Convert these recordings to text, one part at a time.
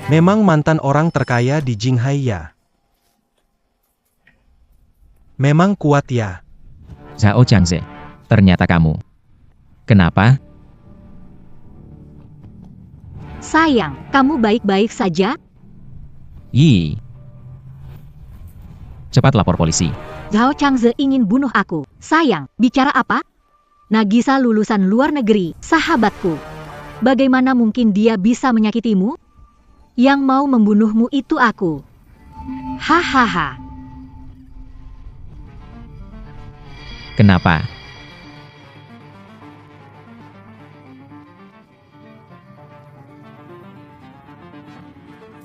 Memang mantan orang terkaya di Jinghai ya? Memang kuat ya? Zhao Changze, ternyata kamu. Kenapa? Sayang, kamu baik-baik saja? Yi. Cepat lapor polisi. Zhao Changze ingin bunuh aku. Sayang, bicara apa? Nagisa lulusan luar negeri, sahabatku. Bagaimana mungkin dia bisa menyakitimu? Yang mau membunuhmu itu aku. Hahaha. Kenapa?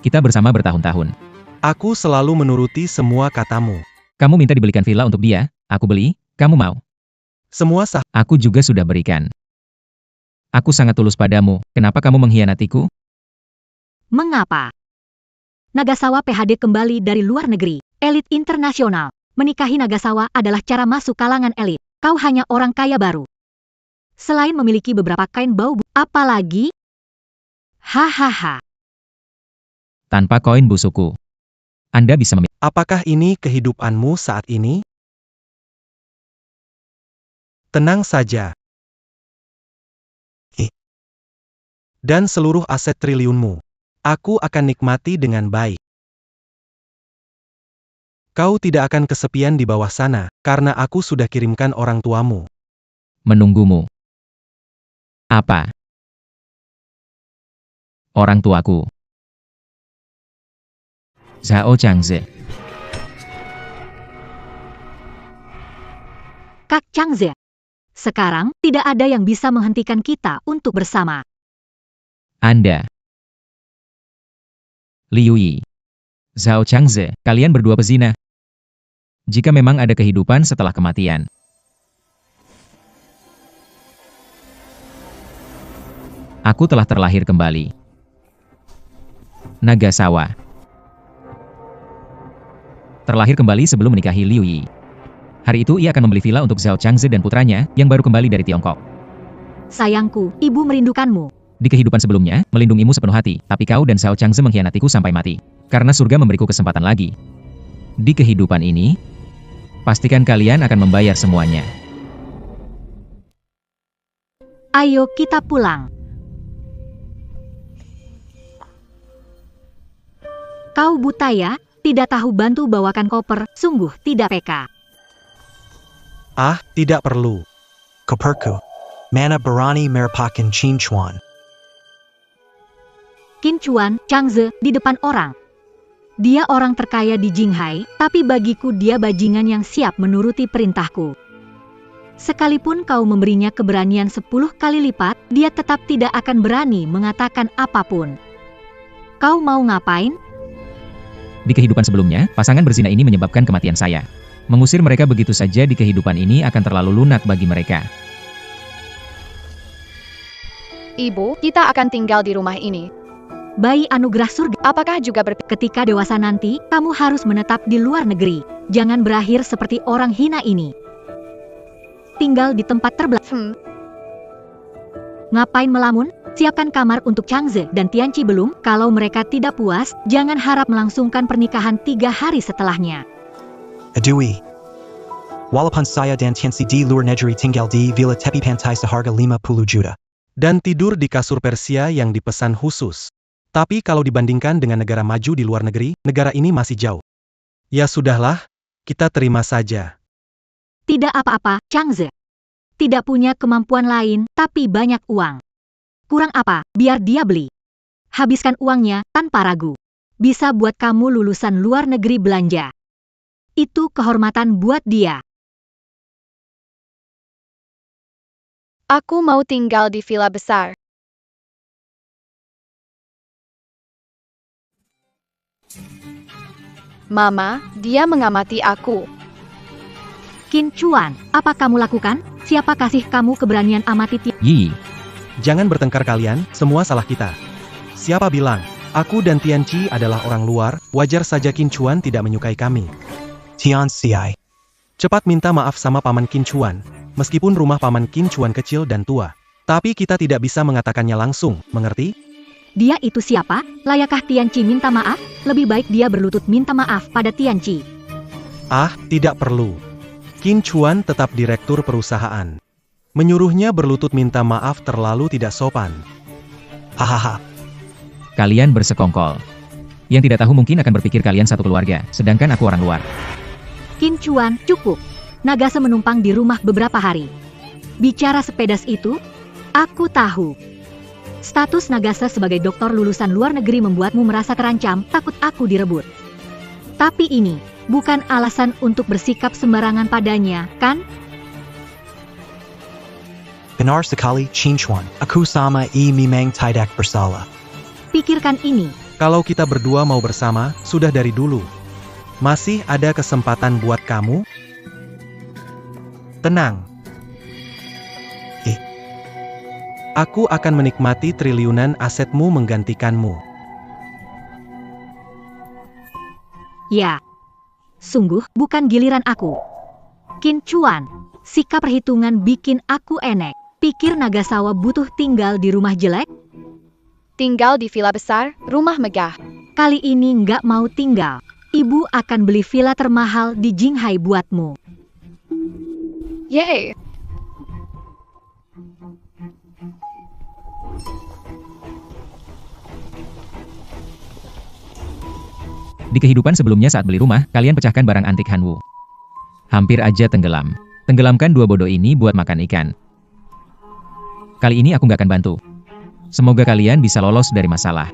Kita bersama bertahun-tahun. Aku selalu menuruti semua katamu. Kamu minta dibelikan villa untuk dia, aku beli, kamu mau. Semua sah. Aku juga sudah berikan. Aku sangat tulus padamu, kenapa kamu mengkhianatiku? Mengapa? Nagasawa PhD kembali dari luar negeri, elit internasional. Menikahi Nagasawa adalah cara masuk kalangan elit. Kau hanya orang kaya baru. Selain memiliki beberapa kain bau, apalagi? Hahaha. Tanpa koin busukku, Anda bisa memilih. Apakah ini kehidupanmu saat ini? Tenang saja. Dan seluruh aset triliunmu. Aku akan nikmati dengan baik. Kau tidak akan kesepian di bawah sana, karena aku sudah kirimkan orang tuamu. Menunggumu. Apa? Orang tuaku. Zhao Changze. Kak Changze. Sekarang, tidak ada yang bisa menghentikan kita untuk bersama. Anda. Liu Yi. Zhao Changze, kalian berdua pezina. Jika memang ada kehidupan setelah kematian. Aku telah terlahir kembali. Nagasawa. Terlahir kembali sebelum menikahi Liu Yi. Hari itu ia akan membeli villa untuk Zhao Changze dan putranya, yang baru kembali dari Tiongkok. Sayangku, ibu merindukanmu. Di kehidupan sebelumnya, melindungimu sepenuh hati, tapi kau dan Zhao Changze mengkhianatiku sampai mati. Karena surga memberiku kesempatan lagi. Di kehidupan ini, pastikan kalian akan membayar semuanya. Ayo kita pulang. Kau buta ya? Tidak tahu bantu bawakan koper, sungguh tidak peka. Ah, tidak perlu. Koperku. Mana berani merupakan Cinchuan. Qin Chuan, Changze, di depan orang. Dia orang terkaya di Jinghai, tapi bagiku dia bajingan yang siap menuruti perintahku. Sekalipun kau memberinya keberanian 10 kali lipat, dia tetap tidak akan berani mengatakan apapun. Kau mau ngapain? Di kehidupan sebelumnya, pasangan berzina ini menyebabkan kematian saya. Mengusir mereka begitu saja di kehidupan ini akan terlalu lunak bagi mereka. Ibu, kita akan tinggal di rumah ini. Bayi anugerah surga. Apakah juga Ketika dewasa nanti, kamu harus menetap di luar negeri. Jangan berakhir seperti orang hina ini. Tinggal di tempat terbelakang. Ngapain melamun? Siapkan kamar untuk Changze dan Tianqi belum. Kalau mereka tidak puas, jangan harap melangsungkan pernikahan 3 hari setelahnya. Adui. Walaupun saya dan Tianxi di luar negeri tinggal di villa tepi pantai seharga 50 juta. Dan tidur di kasur Persia yang dipesan khusus. Tapi kalau dibandingkan dengan negara maju di luar negeri, negara ini masih jauh. Ya sudahlah, kita terima saja. Tidak apa-apa, Changze. Tidak punya kemampuan lain, tapi banyak uang. Kurang apa, biar dia beli. Habiskan uangnya, tanpa ragu. Bisa buat kamu lulusan luar negeri belanja. Itu kehormatan buat dia. Aku mau tinggal di villa besar. Mama, dia mengamati aku. Qin Chuan, apa kamu lakukan? Siapa kasih kamu keberanian amati Yi. Jangan bertengkar kalian, semua salah kita. Siapa bilang, aku dan Tianqi adalah orang luar, wajar saja Qin Chuan tidak menyukai kami. Tianxi. Cepat minta maaf sama Paman Qin Chuan, meskipun rumah Paman Qin Chuan kecil dan tua. Tapi kita tidak bisa mengatakannya langsung, mengerti? Dia itu siapa? Layakkah Tianqi minta maaf? Lebih baik dia berlutut minta maaf pada Tianqi. Ah, tidak perlu. Qin Chuan tetap direktur perusahaan. Menyuruhnya berlutut minta maaf terlalu tidak sopan. Hahaha. Kalian bersekongkol. Yang tidak tahu mungkin akan berpikir kalian satu keluarga, sedangkan aku orang luar. Qin Chuan, cukup. Nagase menumpang di rumah beberapa hari. Bicara sepedas itu, aku tahu. Status Nagase sebagai doktor lulusan luar negeri membuatmu merasa terancam, takut aku direbut. Tapi ini bukan alasan untuk bersikap sembarangan padanya, kan? Benar sekali, Qin Chuan. Aku sama Mimeng tidak bersalah. Pikirkan ini. Kalau kita berdua mau bersama, sudah dari dulu. Masih ada kesempatan buat kamu? Tenang. Aku akan menikmati triliunan asetmu menggantikanmu. Ya. Sungguh bukan giliran aku. Qin Chuan, sikap perhitungan bikin aku enek. Pikir Nagasawa butuh tinggal di rumah jelek? Tinggal di villa besar, rumah megah. Kali ini nggak mau tinggal. Ibu akan beli villa termahal di Jinghai buatmu. Yeay! Di kehidupan sebelumnya saat beli rumah, kalian pecahkan barang antik Hanwu. Hampir aja tenggelam. Tenggelamkan dua bodoh ini buat makan ikan. Kali ini aku nggak akan bantu. Semoga kalian bisa lolos dari masalah.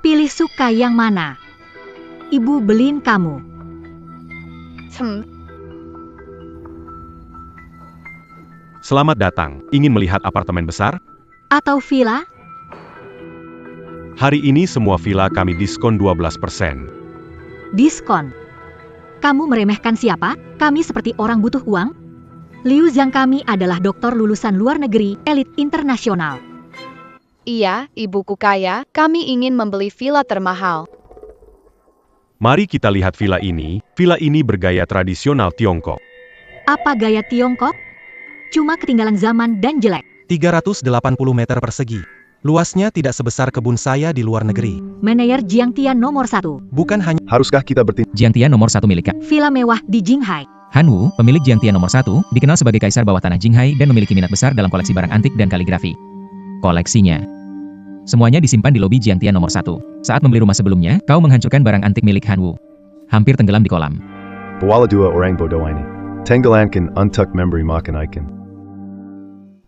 Pilih suka yang mana? Ibu beliin kamu. Selamat datang. Ingin melihat apartemen besar? Atau villa? Hari ini semua villa kami diskon 12%. Diskon. Kamu meremehkan siapa? Kami seperti orang butuh uang? Liu Zhang kami adalah doktor lulusan luar negeri, elit internasional. Iya, ibuku kaya, kami ingin membeli villa termahal. Mari kita lihat villa ini. Villa ini bergaya tradisional Tiongkok. Apa gaya Tiongkok? Cuma ketinggalan zaman dan jelek. 380 meter persegi. Luasnya tidak sebesar kebun saya di luar negeri. Manajer Jiangtian nomor 1. Bukan hanya Haruskah kita bertindak? Jiangtian nomor 1 milik Villa mewah di Jinghai. Hanwu, pemilik Jiangtian nomor 1, dikenal sebagai kaisar bawah tanah Jinghai dan memiliki minat besar dalam koleksi barang antik dan kaligrafi. Koleksinya semuanya disimpan di lobi Jiangtian nomor 1. Saat membeli rumah sebelumnya, kau menghancurkan barang antik milik Hanwu. Hampir tenggelam di kolam. Bawala dua orang bodoh ini. Tenggelamkan untuk memberi makan ikan.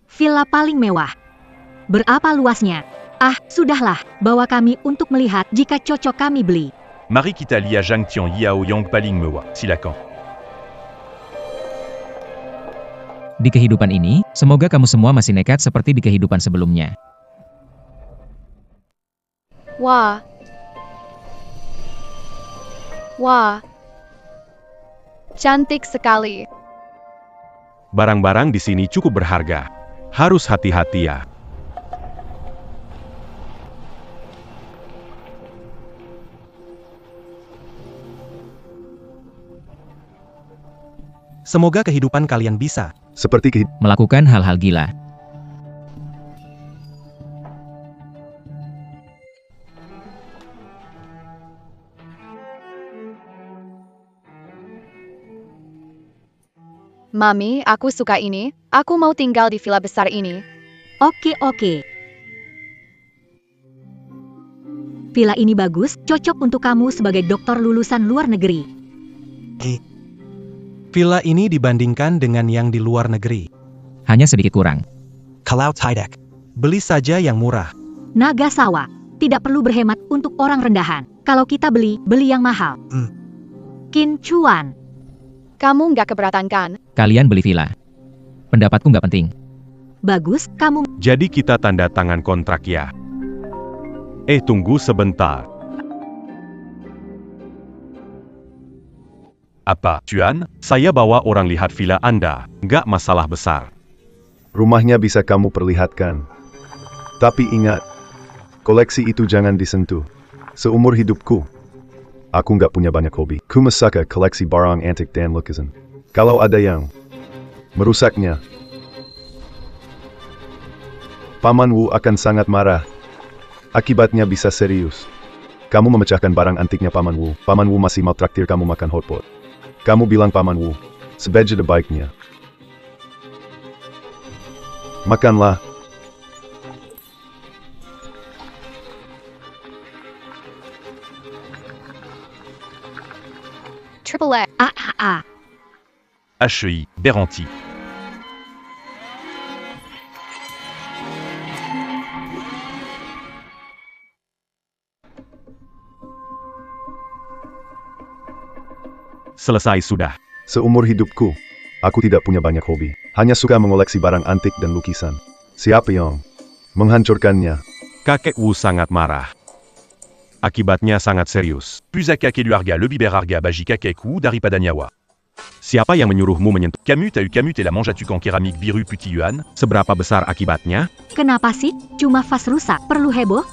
Villa paling mewah. Berapa luasnya? Ah, sudahlah, bawa kami untuk melihat jika cocok kami beli. Mari kita lihat Jiangtian Yao Yang paling mewah, silakan. Di kehidupan ini, semoga kamu semua masih nekat seperti di kehidupan sebelumnya. Wah. Wah. Cantik sekali. Barang-barang di sini cukup berharga. Harus hati-hati ya. semoga kehidupan kalian bisa Seperti melakukan hal-hal gila. Mami, aku suka ini. Aku mau tinggal di villa besar ini. Oke. Villa ini bagus, cocok untuk kamu sebagai dokter lulusan luar negeri. villa ini dibandingkan dengan yang di luar negeri. Hanya sedikit kurang. Kalau tidak. Beli saja yang murah. Nagasawa, tidak perlu berhemat untuk orang rendahan. Kalau kita beli yang mahal. Qin Chuan. Kamu nggak keberatan kan? Kalian beli villa. Pendapatku nggak penting. Bagus, kamu. Jadi kita tanda tangan kontrak ya. Tunggu sebentar. Apa, Chuan? Saya bawa orang lihat villa Anda. Nggak masalah besar. rumahnya bisa kamu perlihatkan. Tapi ingat, koleksi itu jangan disentuh. Seumur hidupku, aku nggak punya banyak hobi. Ku suka koleksi barang antik dan lukisan. Kalau ada yang merusaknya, Paman Wu akan sangat marah. Akibatnya bisa serius. Kamu memecahkan barang antiknya Paman Wu. Paman Wu masih mau traktir kamu makan hotpot. Kamu bilang Paman Wu, sebaiknya baiknya. Makanlah. Triple X. HEI, Beranti. Selesai sudah. Seumur hidupku, aku tidak punya banyak hobi. Hanya suka mengoleksi barang antik dan lukisan. Siapa yang menghancurkannya? Kakek Wu sangat marah. Akibatnya sangat serius. Pusaka Keluarga le Biberarga Baji Kakeku daripada nyawa. Siapa yang menyuruhmu menyentuh? Camus et la mangeatu en céramique biru puti yuan. Seberapa besar akibatnya? Kenapa sih? Cuma vas rusak, perlu heboh?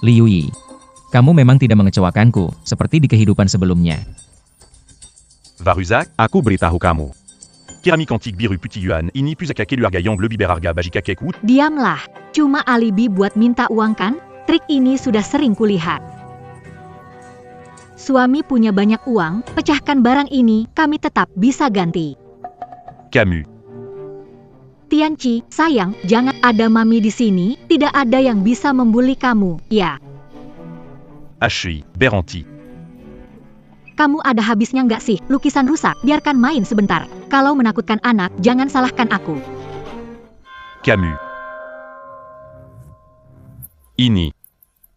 Liu Yi, kamu memang tidak mengecewakanku, seperti di kehidupan sebelumnya. Varuzak, Aku beritahu kamu. céramique antique biru puti yuan. Ini Pusaka Keluarga Yang le Biberarga Baji Kakeku. Diamlah, cuma alibi buat minta uang kan? Trik ini sudah sering kulihat. Suami punya banyak uang, pecahkan barang ini, kami tetap bisa ganti. Camus, Tianqi, sayang, jangan ada mami di sini, tidak ada yang bisa membuli kamu, ya. HEI, Beranti. Kamu ada habisnya nggak sih? Lukisan rusak, biarkan main sebentar. Kalau menakutkan anak, jangan salahkan aku. Camus.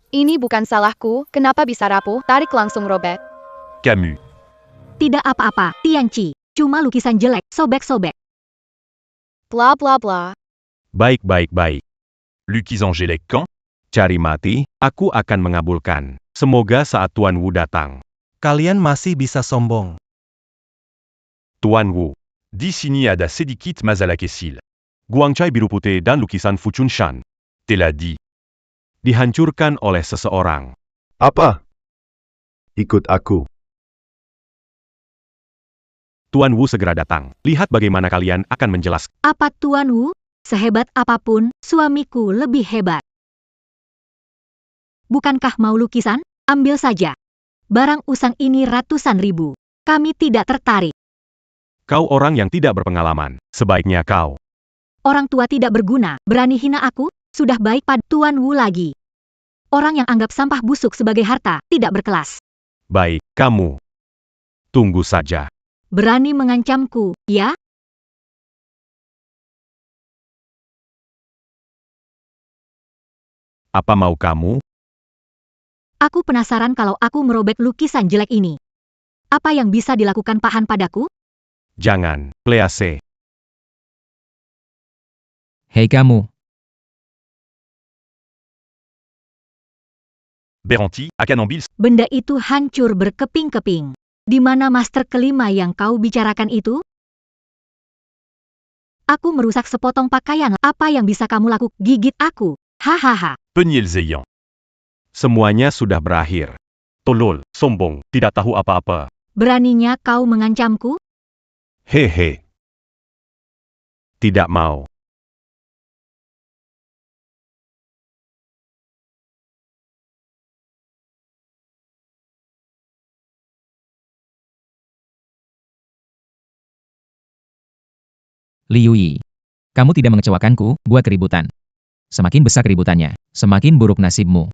Ini bukan salahku, kenapa bisa rapuh, tarik langsung robek. Camus. Tidak apa-apa, Tianqi. Cuma lukisan jelek, sobek-sobek. Bla bla bla. Baik. Lucas Angélec quand? Cari mati, aku akan mengabulkan. Semoga saat Tuan Wu datang. Kalian masih bisa sombong. Tuan Wu. Di sini ada sedikit masalah kecil. Guangcai biru putih dan lukisan Fu Chunshan. Telah di. Dihancurkan oleh seseorang. Apa? Ikut aku. Tuan Wu segera datang. Lihat bagaimana kalian akan menjelaskan. Apa Tuan Wu? Sehebat apapun, suamiku lebih hebat. Bukankah mau lukisan? Ambil saja. Barang usang ini ratusan ribu. Kami tidak tertarik. Kau orang yang tidak berpengalaman. Sebaiknya kau. Orang tua tidak berguna, berani hina aku? Sudah baik pada Tuan Wu lagi. Orang yang anggap sampah busuk sebagai harta, tidak berkelas. Baik, kamu. Tunggu saja. Berani mengancamku, ya? Apa mau kamu? Aku penasaran kalau aku merobek lukisan jelek ini. Apa yang bisa dilakukan Pak Han padaku? Jangan, Please. Hei kamu, Beranti, Akanambil. Benda itu hancur berkeping-keping. Di mana master kelima yang kau bicarakan itu? Aku merusak sepotong pakaian. Apa yang bisa kamu lakukan? Gigit aku. Hahaha. Peniel Zeyan. Semuanya sudah berakhir. Tolol, sombong, tidak tahu apa-apa. Beraninya kau mengancamku? Hehe. Tidak mau. Liu Yi. Kamu tidak mengecewakanku, buat keributan. Semakin besar keributannya, semakin buruk nasibmu.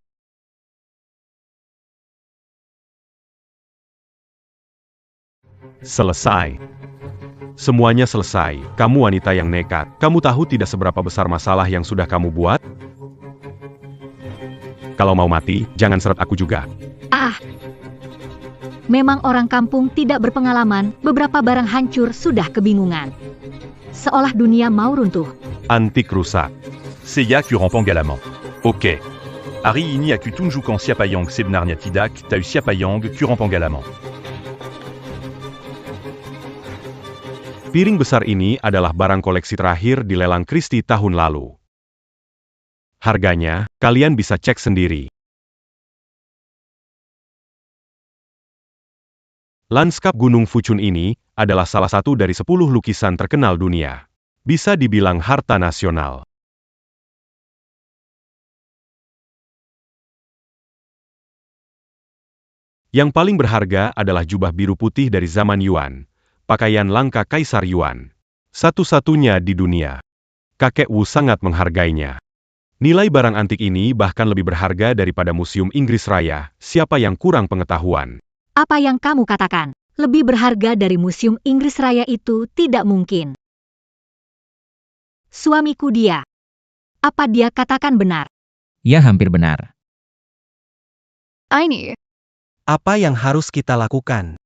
Selesai. Semuanya selesai. Kamu wanita yang nekat. Kamu tahu tidak seberapa besar masalah yang sudah kamu buat? Kalau mau mati, jangan seret aku juga. Memang orang kampung tidak berpengalaman, beberapa barang hancur sudah kebingungan. Seolah dunia mau runtuh. Antik rusak. Seiya Kurampang Galamant. Ok. Ari ini aku tunjukkan siapa yang sebenarnya tidak tahu siapa yang Kurampang Galamant. Piring besar ini adalah barang koleksi terakhir di lelang Christie tahun lalu. Harganya, kalian bisa cek sendiri. Lanskap Gunung Fuchun ini adalah salah satu dari 10 lukisan terkenal dunia. Bisa dibilang harta nasional. Yang paling berharga adalah jubah biru putih dari zaman Yuan, pakaian langka Kaisar Yuan. Satu-satunya di dunia. Kakek Wu sangat menghargainya. Nilai barang antik ini bahkan lebih berharga daripada Museum Inggris Raya. Siapa yang kurang pengetahuan? Apa yang kamu katakan? Lebih berharga dari Museum Inggris Raya itu tidak mungkin. Suamiku dia. Apa dia katakan benar? Ya hampir benar. Ini. Apa yang harus kita lakukan?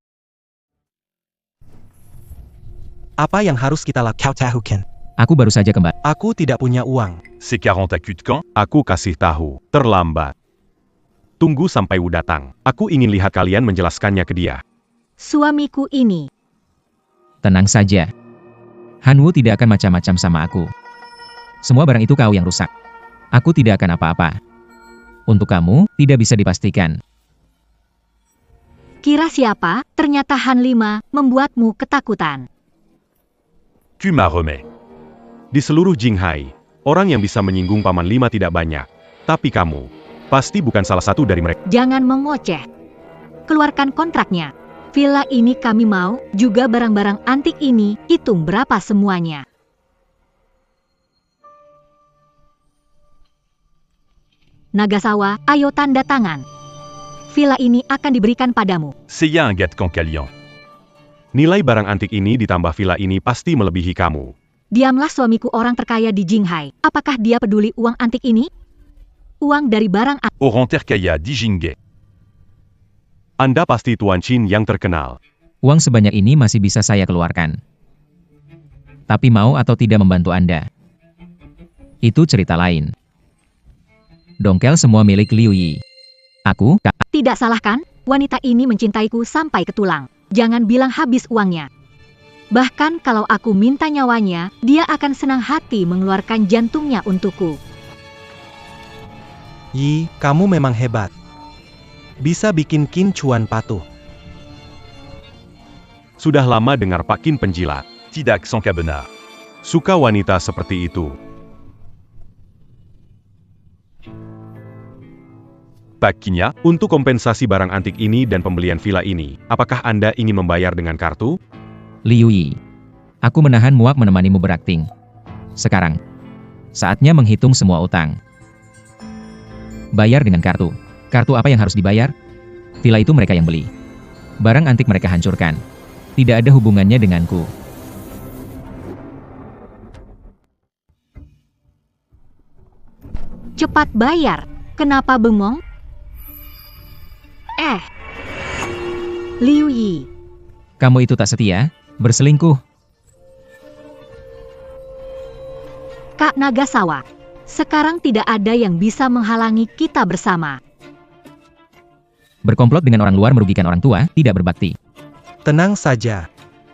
Apa yang harus kita lakukan? Kau tahu kan? Aku baru saja kembali. Aku tidak punya uang. C'est 40 à cul de camp. Aku kasih tahu, terlambat. Tunggu sampai Wu datang. Aku ingin lihat kalian menjelaskannya ke dia. Suamiku ini. Tenang saja. Hanwu tidak akan macam-macam sama aku. Semua barang itu kau yang rusak. Aku tidak akan apa-apa. Untuk kamu, tidak bisa dipastikan. Kira siapa? Ternyata Han Lima membuatmu ketakutan. Tu m'as remis. Di seluruh Jinghai, orang yang bisa menyinggung Paman Lima tidak banyak. Tapi kamu, pasti bukan salah satu dari mereka. Jangan mengoceh. Keluarkan kontraknya. Villa ini kami mau, juga barang-barang antik ini, hitung berapa semuanya. Nagasawa, ayo tanda tangan. Villa ini akan diberikan padamu. C'est ya un gars de Cancalian. Nilai barang antik ini ditambah villa ini pasti melebihi kamu. Diamlah, suamiku orang terkaya di Jinghai. Apakah dia peduli uang antik ini? Uang dari barang antik. Oranter Kaya di Jingge. Anda pasti Tuan Chin yang terkenal. Uang sebanyak ini masih bisa saya keluarkan. Tapi mau atau tidak membantu Anda? Itu cerita lain. Dongkel semua milik Liu Yi. Aku, Tidak salah kan? Wanita ini mencintaiku sampai ke tulang. Jangan bilang habis uangnya. Bahkan kalau aku minta nyawanya, dia akan senang hati mengeluarkan jantungnya untukku. Yi, kamu memang hebat. Bisa bikin Qin Chuan patuh. Sudah lama dengar Pak Qin penjilat. Tidak sans cabenar. Suka wanita seperti itu. Pak Kinya, untuk kompensasi barang antik ini dan pembelian villa ini, apakah Anda ingin membayar dengan kartu? Liu Yi. Aku menahan muak menemanimu berakting. Sekarang, saatnya menghitung semua utang. Bayar dengan kartu. Kartu apa yang harus dibayar? Villa itu mereka yang beli. Barang antik mereka hancurkan. Tidak ada hubungannya denganku. Cepat bayar. Kenapa bengong? Liu Yi. Kamu itu tak setia, berselingkuh. Kak Nagasawa. Sekarang tidak ada yang bisa menghalangi kita bersama. Berkomplot dengan orang luar merugikan orang tua, tidak berbakti. Tenang saja,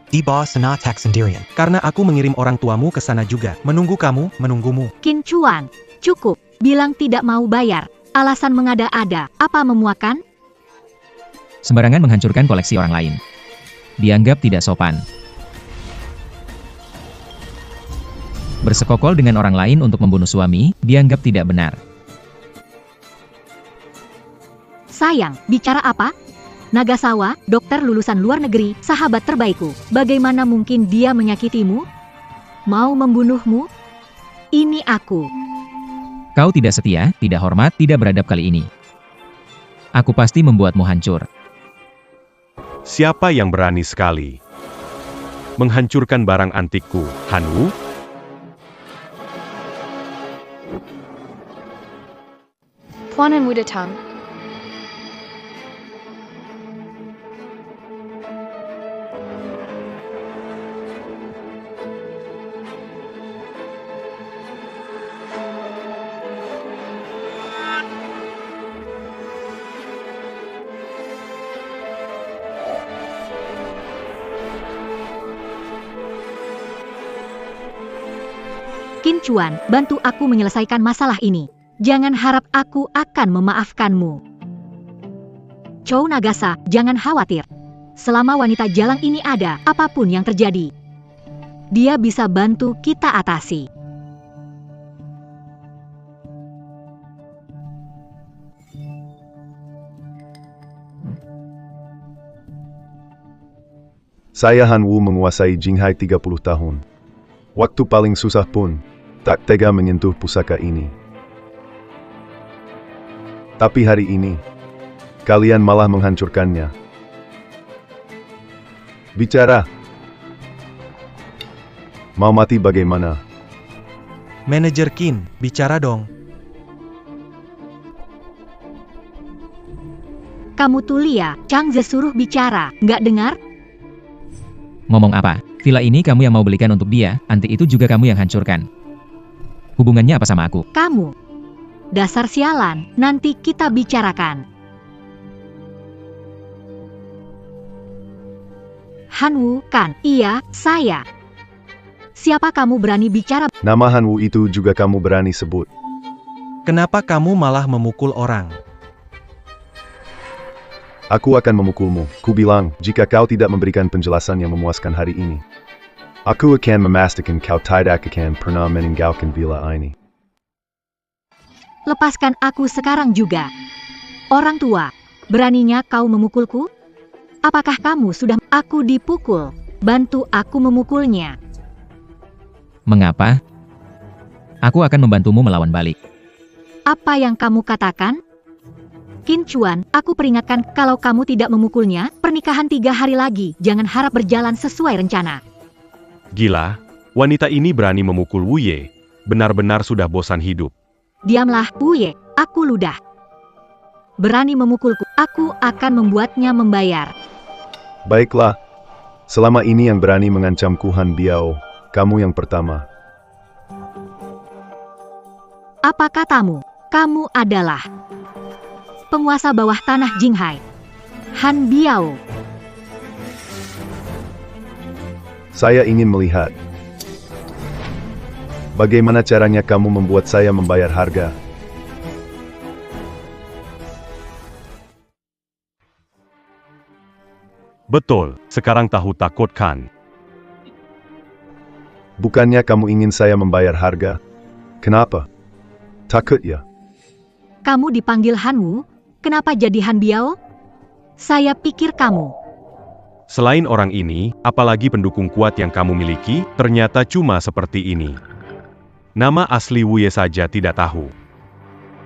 Di bawah senatak sendirian. karena aku mengirim orang tuamu ke sana juga. Menunggu kamu, menunggumu. Qin Chuan, cukup. Bilang tidak mau bayar. Alasan mengada-ada, apa memuakan? Sembarangan menghancurkan koleksi orang lain. Dianggap tidak sopan. Bersekokol dengan orang lain untuk membunuh suami, dianggap tidak benar. Sayang, bicara apa? Nagasawa, dokter lulusan luar negeri, sahabat terbaikku. Bagaimana mungkin dia menyakitimu? Mau membunuhmu? Ini aku. Kau tidak setia, tidak hormat, tidak beradab kali ini. Aku pasti membuatmu hancur. Siapa yang berani sekali menghancurkan barang antikku, Hanwu? Tuanan Wu datang. Qin Chuan, bantu aku menyelesaikan masalah ini. Jangan harap aku akan memaafkanmu. Chow Nagasa, jangan khawatir. Selama wanita jalang ini ada, apapun yang terjadi, dia bisa bantu kita atasi. Saya Han Wu menguasai Jinghai 30 tahun. Waktu paling susah pun, tak tega menyentuh pusaka ini. Tapi hari ini, kalian malah menghancurkannya. Bicara. Mau mati bagaimana? Manajer Qin, bicara dong. Kamu Tulia, Changze suruh bicara, nggak dengar? Ngomong apa? Villa ini kamu yang mau belikan untuk dia, antik itu juga kamu yang hancurkan. Hubungannya apa sama aku? Kamu. Dasar sialan, nanti kita bicarakan. Han Wu, kan? Iya, saya. Siapa kamu berani bicara? Nama Han Wu itu juga kamu berani sebut. Kenapa kamu malah memukul orang? Aku akan memukulmu. Ku bilang, jika kau tidak memberikan penjelasan yang memuaskan hari ini, aku akan memastikan kau tidak akan pernah meninggalkan villa ini. Lepaskan aku sekarang juga. Orang tua, beraninya kau memukulku? Apakah kamu sudah aku dipukul? Bantu aku memukulnya. Mengapa? Aku akan membantumu melawan balik. Apa yang kamu katakan? Qin Chuan, aku peringatkan kalau kamu tidak memukulnya, pernikahan 3 hari lagi, jangan harap berjalan sesuai rencana. Gila, wanita ini berani memukul Wu Ye. Benar-benar sudah bosan hidup. Diamlah, Wu Ye, aku ludah. Berani memukulku, aku akan membuatnya membayar. Baiklah. Selama ini yang berani mengancamku Han Biao, kamu yang pertama. Apa katamu? Kamu adalah penguasa bawah tanah Jinghai, Han Biao. Saya ingin melihat bagaimana caranya kamu membuat saya membayar harga. Betul, sekarang tahu takut kan? Bukannya kamu ingin saya membayar harga? Kenapa? Takut ya? Kamu dipanggil Han Wu? Kenapa jadi Han Biao? Saya pikir kamu. Selain orang ini, apalagi pendukung kuat yang kamu miliki, ternyata cuma seperti ini. Nama asli Wu Ye saja tidak tahu.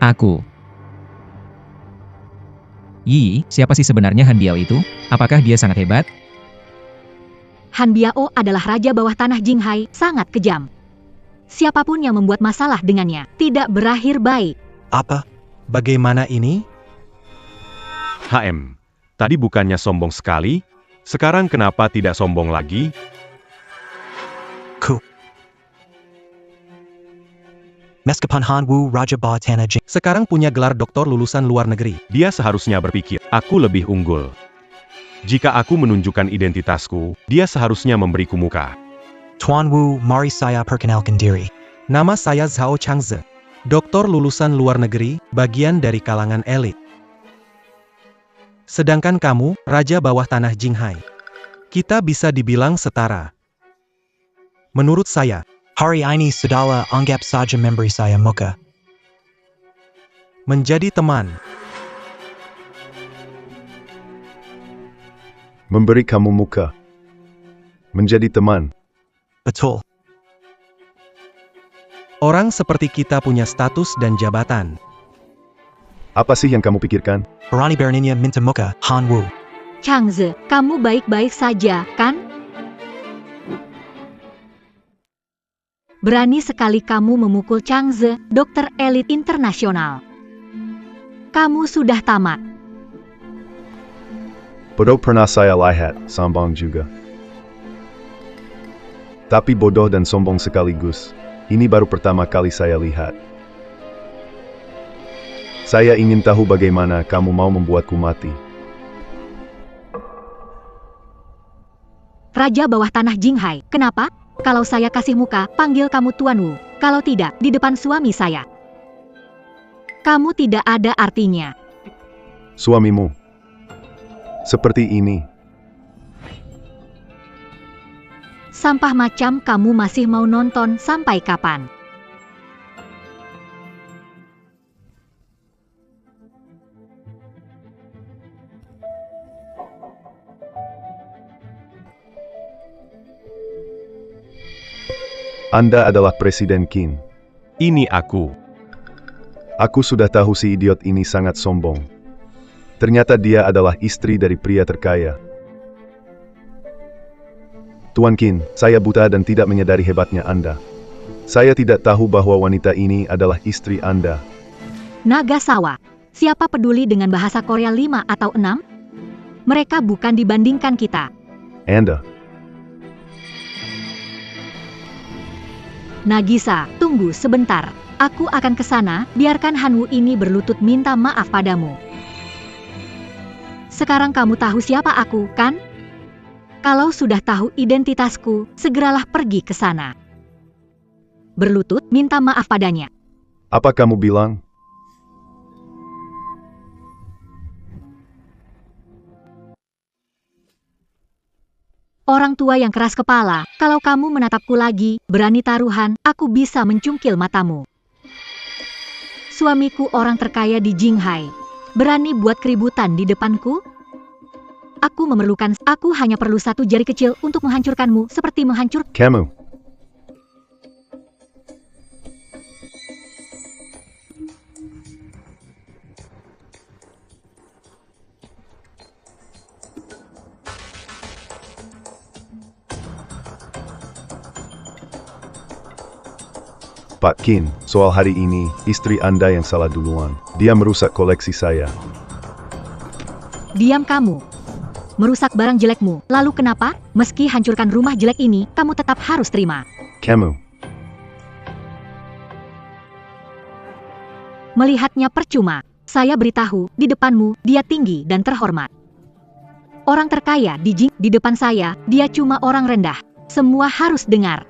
Aku. Yi, siapa sih sebenarnya Han Biao itu? Apakah dia sangat hebat? Han Biao adalah raja bawah tanah Jinghai, sangat kejam. Siapapun yang membuat masalah dengannya, tidak berakhir baik. Apa? Bagaimana ini? HM, tadi bukannya sombong sekali? Sekarang kenapa tidak sombong lagi? Meskipun Han Wu Raja Bawah Tanah Jing. Sekarang punya gelar doktor lulusan luar negeri. Dia seharusnya berpikir, aku lebih unggul. Jika aku menunjukkan identitasku, dia seharusnya memberiku muka. Tuan Wu Mari saya perkenalkan diri. Nama saya Zhao Changze. Doktor lulusan luar negeri, bagian dari kalangan elit. Sedangkan kamu, raja bawah tanah Jinghai. Kita bisa dibilang setara. Menurut saya, Hari ini Sadala anggap saja memberi saya muka. menjadi teman. Memberi kamu muka. Menjadi teman. Betul. Orang seperti kita punya status dan jabatan. Apa sih yang kamu pikirkan? Berani beraninya minta muka, Han Wu. Changze, kamu baik-baik saja, kan? Berani sekali kamu memukul Changze, dokter elit internasional. Kamu sudah tamat. Bodoh pernah saya lihat, sombong juga. Tapi bodoh dan sombong sekaligus. Ini baru pertama kali saya lihat. Saya ingin tahu bagaimana kamu mau membuatku mati. Raja bawah tanah Jinghai, kenapa? Kalau saya kasih muka, panggil kamu Tuan Wu. Kalau tidak, di depan suami saya. Kamu tidak ada artinya. Suamimu. Seperti ini. Sampah macam kamu masih mau nonton sampai kapan? Anda adalah Presiden Qin. Ini aku. Aku sudah tahu si idiot ini sangat sombong. Ternyata dia adalah istri dari pria terkaya. Tuan Qin, saya buta dan tidak menyadari hebatnya Anda. Saya tidak tahu bahwa wanita ini adalah istri Anda. Nagasawa. Siapa peduli dengan bahasa Korea 5 atau 6? Mereka bukan dibandingkan kita. Anda. Nagisa, tunggu sebentar. Aku akan ke sana, biarkan Hanwoo ini berlutut minta maaf padamu. Sekarang kamu tahu siapa aku, kan? Kalau sudah tahu identitasku, segeralah pergi ke sana. Berlutut minta maaf padanya. Apa kamu bilang? Orang tua yang keras kepala, kalau kamu menatapku lagi, berani taruhan, aku bisa mencungkil matamu. Suamiku orang terkaya di Jinghai. Berani buat keributan di depanku? Aku hanya perlu satu jari kecil untuk menghancurkanmu, seperti menghancurkan. Kamu. Pak Qin, soal hari ini, istri Anda yang salah duluan. Dia merusak koleksi saya. Diam kamu. Merusak barang jelekmu. Lalu kenapa? Meski hancurkan rumah jelek ini, kamu tetap harus terima. Kamu. Melihatnya percuma. Saya beritahu, di depanmu, dia tinggi dan terhormat. Orang terkaya di depan saya, dia cuma orang rendah. Semua harus dengar.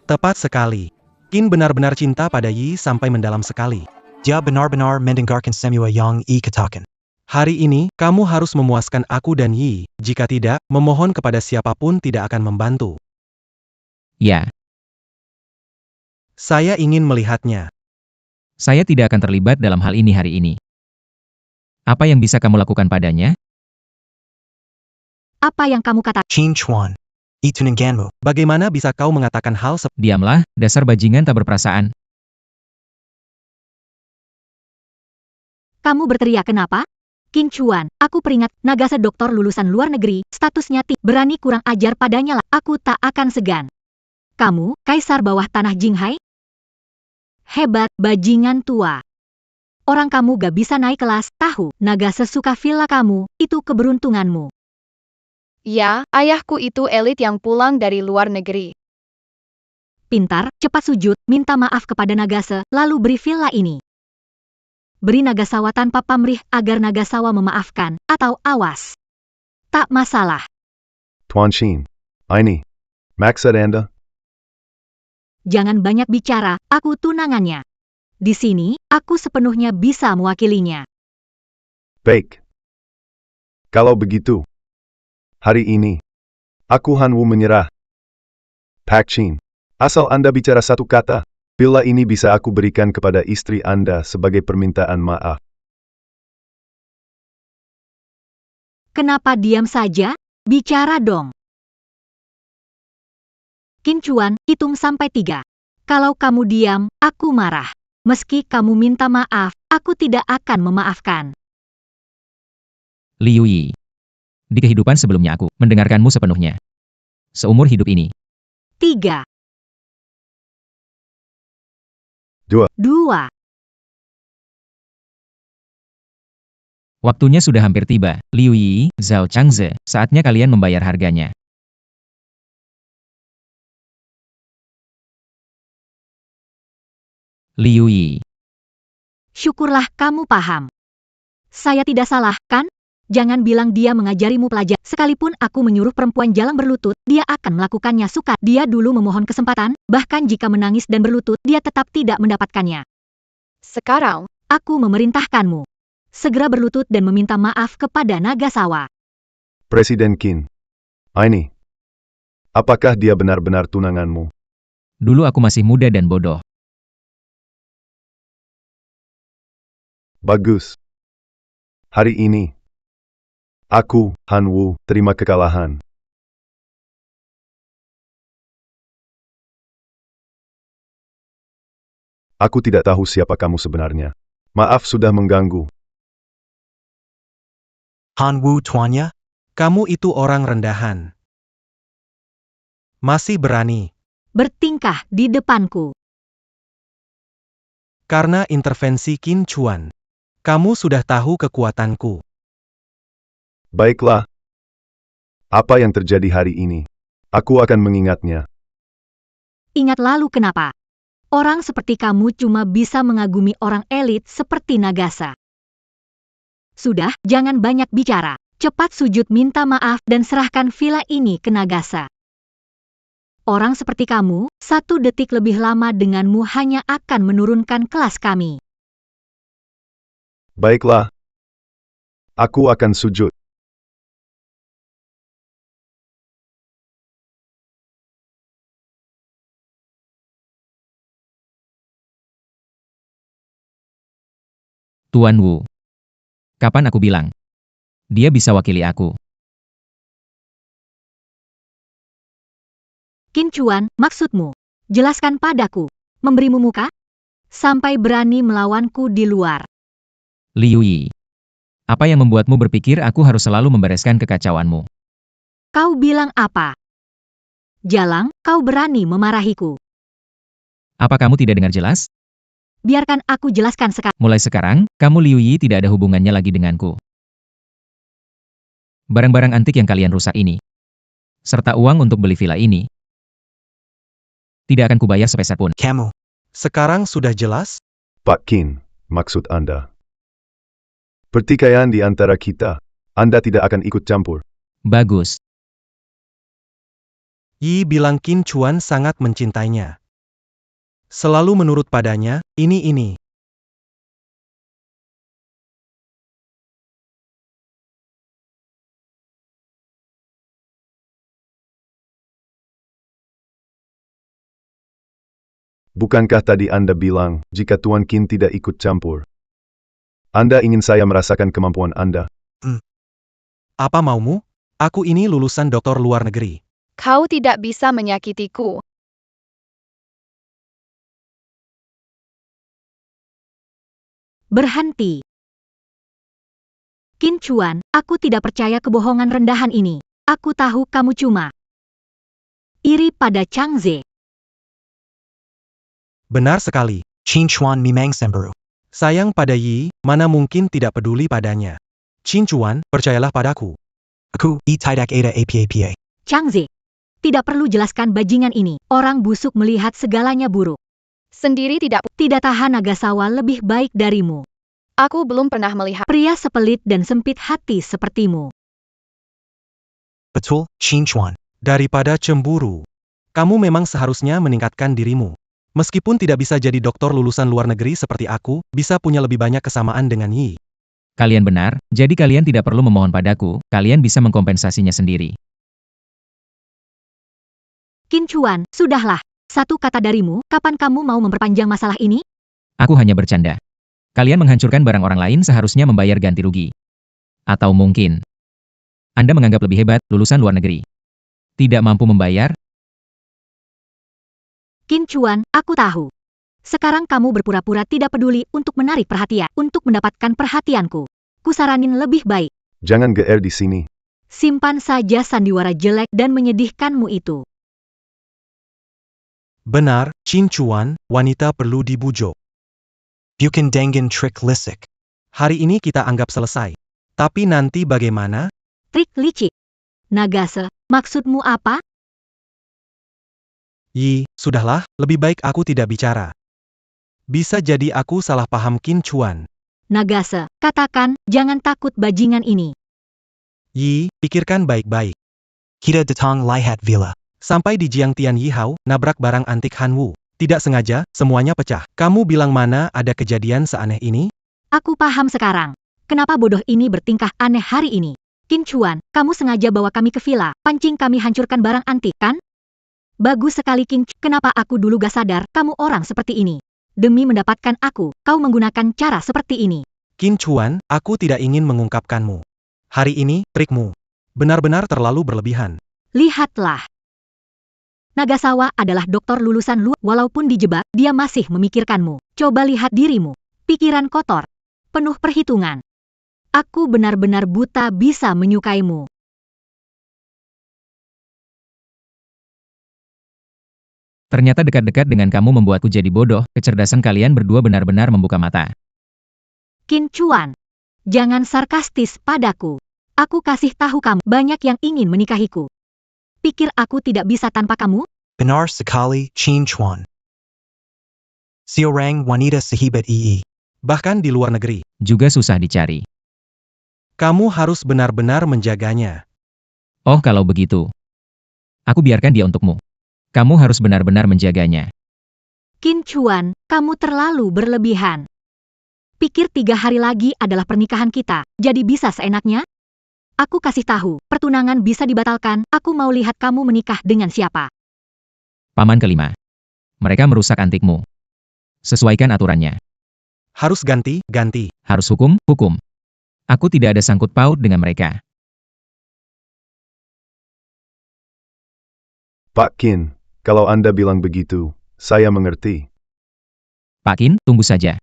Tepat sekali. Qin benar-benar cinta pada Yi sampai mendalam sekali. Dia benar-benar mendengarkan semua yang I katakan. Hari ini, kamu harus memuaskan aku dan Yi. Jika tidak, memohon kepada siapapun tidak akan membantu. Ya, Saya ingin melihatnya. saya tidak akan terlibat dalam hal ini hari ini. Apa yang bisa kamu lakukan padanya? Apa yang kamu katakan? Qin Chuan. Itu nengganmu. Bagaimana bisa kau mengatakan hal seperti Diamlah, dasar bajingan tak berperasaan. Kamu berteriak kenapa? Qin Chuan, aku peringat, Nagasa doktor lulusan luar negeri, statusnya berani kurang ajar padanya lah, aku tak akan segan. Kamu, kaisar bawah tanah Jinghai? Hebat, bajingan tua. Orang kamu gak bisa naik kelas, tahu, Nagasa suka villa kamu, itu keberuntunganmu. Ya, ayahku itu elit yang pulang dari luar negeri. Pintar, cepat sujud, minta maaf kepada Nagasa, lalu beri villa ini. Beri Nagasawa tanpa pamrih agar Nagasawa memaafkan, atau awas. Tak masalah. Tuan Qin. Ini. Maksud Anda? Jangan banyak bicara, aku tunangannya. Di sini, aku sepenuhnya bisa mewakilinya. Baik. Kalau begitu. Hari ini. Aku Hanwoo menyerah. Pak Qin. Asal Anda bicara satu kata. Villa ini bisa aku berikan kepada istri Anda sebagai permintaan maaf. Kenapa diam saja? Bicara dong. Qin Chuan, hitung sampai 3. Kalau kamu diam, aku marah. Meski kamu minta maaf, aku tidak akan memaafkan. Liu Yi. Di kehidupan sebelumnya aku mendengarkanmu sepenuhnya. Seumur hidup ini. 3. Dua. 2. Waktunya sudah hampir tiba. Liu Yi, Zhao Changze, saatnya kalian membayar harganya. Liu Yi. Syukurlah kamu paham. Saya tidak salah, kan? Jangan bilang dia mengajarimu pelajar. Sekalipun aku menyuruh perempuan jalang berlutut, dia akan melakukannya suka. Dia dulu memohon kesempatan, bahkan jika menangis dan berlutut, dia tetap tidak mendapatkannya. Sekarang, Aku memerintahkanmu. Segera berlutut dan meminta maaf kepada Nagasawa. Presiden Qin. Ini. Apakah dia benar-benar tunanganmu? Dulu aku masih muda dan bodoh. Bagus. Hari ini. Aku, Hanwoo, terima kekalahan. Aku tidak tahu siapa kamu sebenarnya. Maaf sudah mengganggu. Han Wu tuannya? Kamu itu orang rendahan. Masih berani. Bertingkah di depanku. Karena intervensi Qin Chuan. Kamu sudah tahu kekuatanku. Baiklah. Apa yang terjadi hari ini? Aku akan mengingatnya. Ingat lalu kenapa? Orang seperti kamu cuma bisa mengagumi orang elit seperti Nagasa. Sudah, jangan banyak bicara. Cepat sujud minta maaf dan serahkan villa ini ke Nagasa. Orang seperti kamu, 1 detik lebih lama denganmu hanya akan menurunkan kelas kami. Baiklah. Aku akan sujud. Tuan Wu. Kapan aku bilang? Dia bisa wakili aku. Qin Chuan, maksudmu? Jelaskan padaku. Memberimu muka? Sampai berani melawanku di luar. Liu Yi. Apa yang membuatmu berpikir aku harus selalu membereskan kekacauanmu? Kau bilang apa? Jalang, kau berani memarahiku. Apa kamu tidak dengar jelas? Biarkan aku jelaskan sekarang. Mulai sekarang, kamu Liu Yi tidak ada hubungannya lagi denganku. Barang-barang antik yang kalian rusak ini, serta uang untuk beli villa ini, tidak akan kubayar sepeser pun. Kamu. Sekarang sudah jelas? Pak Qin, maksud Anda. Pertikaian di antara kita, Anda tidak akan ikut campur. Bagus. Yi bilang Qin Chuan sangat mencintainya. Selalu menurut padanya, ini. Bukankah tadi Anda bilang, jika Tuan Qin tidak ikut campur? Anda ingin saya merasakan kemampuan Anda? Apa maumu? Aku ini lulusan doktor luar negeri. Kau tidak bisa menyakitiku. Berhenti. Qin Chuan, aku tidak percaya kebohongan rendahan ini. Aku tahu kamu cuma iri pada Changze. Benar sekali. Qin Chuan memang cemburu. Sayang pada Yi, mana mungkin tidak peduli padanya. Qin Chuan, percayalah padaku. Aku tidak ada apa-apa. Changze. Tidak perlu jelaskan bajingan ini. Orang busuk melihat segalanya buruk. Sendiri tidak. Tidak tahan Nagasawa lebih baik darimu. Aku belum pernah melihat. Pria sepelit dan sempit hati sepertimu. Betul, Qin Chuan. Daripada cemburu, kamu memang seharusnya meningkatkan dirimu. Meskipun tidak bisa jadi doktor lulusan luar negeri seperti aku, bisa punya lebih banyak kesamaan dengan Yi. Kalian benar, jadi kalian tidak perlu memohon padaku, kalian bisa mengkompensasinya sendiri. Qin Chuan, sudahlah. 1 kata darimu, kapan kamu mau memperpanjang masalah ini? Aku hanya bercanda. Kalian menghancurkan barang orang lain seharusnya membayar ganti rugi. Atau mungkin Anda menganggap lebih hebat, lulusan luar negeri. Tidak mampu membayar? Qin Chuan, aku tahu. Sekarang kamu berpura-pura tidak peduli untuk menarik perhatian, untuk mendapatkan perhatianku. Kusaranin lebih baik. Jangan GR di sini. Simpan saja sandiwara jelek dan menyedihkanmu itu. Benar, Qin Chuan, wanita perlu dibujuk. Bukan dengan trik licik. Hari ini kita anggap selesai. Tapi nanti bagaimana? Trik licik. Nagase, maksudmu apa? Yi, sudahlah, lebih baik aku tidak bicara. Bisa jadi aku salah paham Qin Chuan. Nagase, katakan, jangan takut bajingan ini. Yi, pikirkan baik-baik. Kita datang lihat villa. Sampai di Jiangtian Yihao, nabrak barang antik Han Wu. Tidak sengaja, semuanya pecah. Kamu bilang mana ada kejadian seaneh ini? Aku paham sekarang. Kenapa bodoh ini bertingkah aneh hari ini? Qin Chuan, kamu sengaja bawa kami ke villa, pancing kami hancurkan barang antik, kan? Bagus sekali Qin Chuan. Kenapa aku dulu gak sadar kamu orang seperti ini? Demi mendapatkan aku, kau menggunakan cara seperti ini. Qin Chuan, aku tidak ingin mengungkapkanmu. Hari ini, trikmu benar-benar terlalu berlebihan. Lihatlah. Nagasawa adalah dokter lulusan luar. Walaupun dijebak, dia masih memikirkanmu. Coba lihat dirimu. Pikiran kotor. Penuh perhitungan. Aku benar-benar buta bisa menyukaimu. Ternyata dekat-dekat dengan kamu membuatku jadi bodoh, kecerdasan kalian berdua benar-benar membuka mata. Qin Chuan, jangan sarkastis padaku. Aku kasih tahu kamu, banyak yang ingin menikahiku. Pikir aku tidak bisa tanpa kamu? Benar sekali, Qin Chuan. Seorang wanita sehebat ini. Bahkan di luar negeri. Juga susah dicari. Kamu harus benar-benar menjaganya. Oh, kalau begitu. Aku biarkan dia untukmu. Kamu harus benar-benar menjaganya. Qin Chuan, kamu terlalu berlebihan. Pikir 3 hari lagi adalah pernikahan kita, jadi bisa seenaknya? Aku kasih tahu, pertunangan bisa dibatalkan, aku mau lihat kamu menikah dengan siapa. Paman kelima. Mereka merusak antikmu. Sesuaikan aturannya. Harus ganti. Harus hukum. Aku tidak ada sangkut paut dengan mereka. Pak Qin, kalau Anda bilang begitu, saya mengerti. Pak Qin, tunggu saja.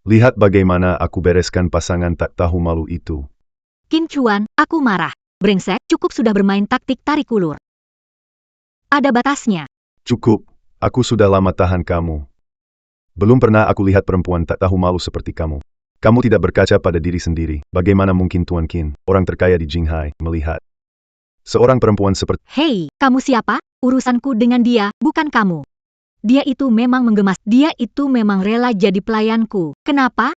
Lihat bagaimana aku bereskan pasangan tak tahu malu itu. Qin Chuan, aku marah. Brengsek, cukup sudah bermain taktik tarik ulur. Ada batasnya. Cukup, aku sudah lama tahan kamu. Belum pernah aku lihat perempuan tak tahu malu seperti kamu. Kamu tidak berkaca pada diri sendiri. Bagaimana mungkin Tuan Qin, orang terkaya di Jinghai, melihat seorang perempuan seperti... Hei, kamu siapa? Urusanku dengan dia, bukan kamu. Dia itu memang menggemas. Dia itu memang rela jadi pelayanku. Kenapa?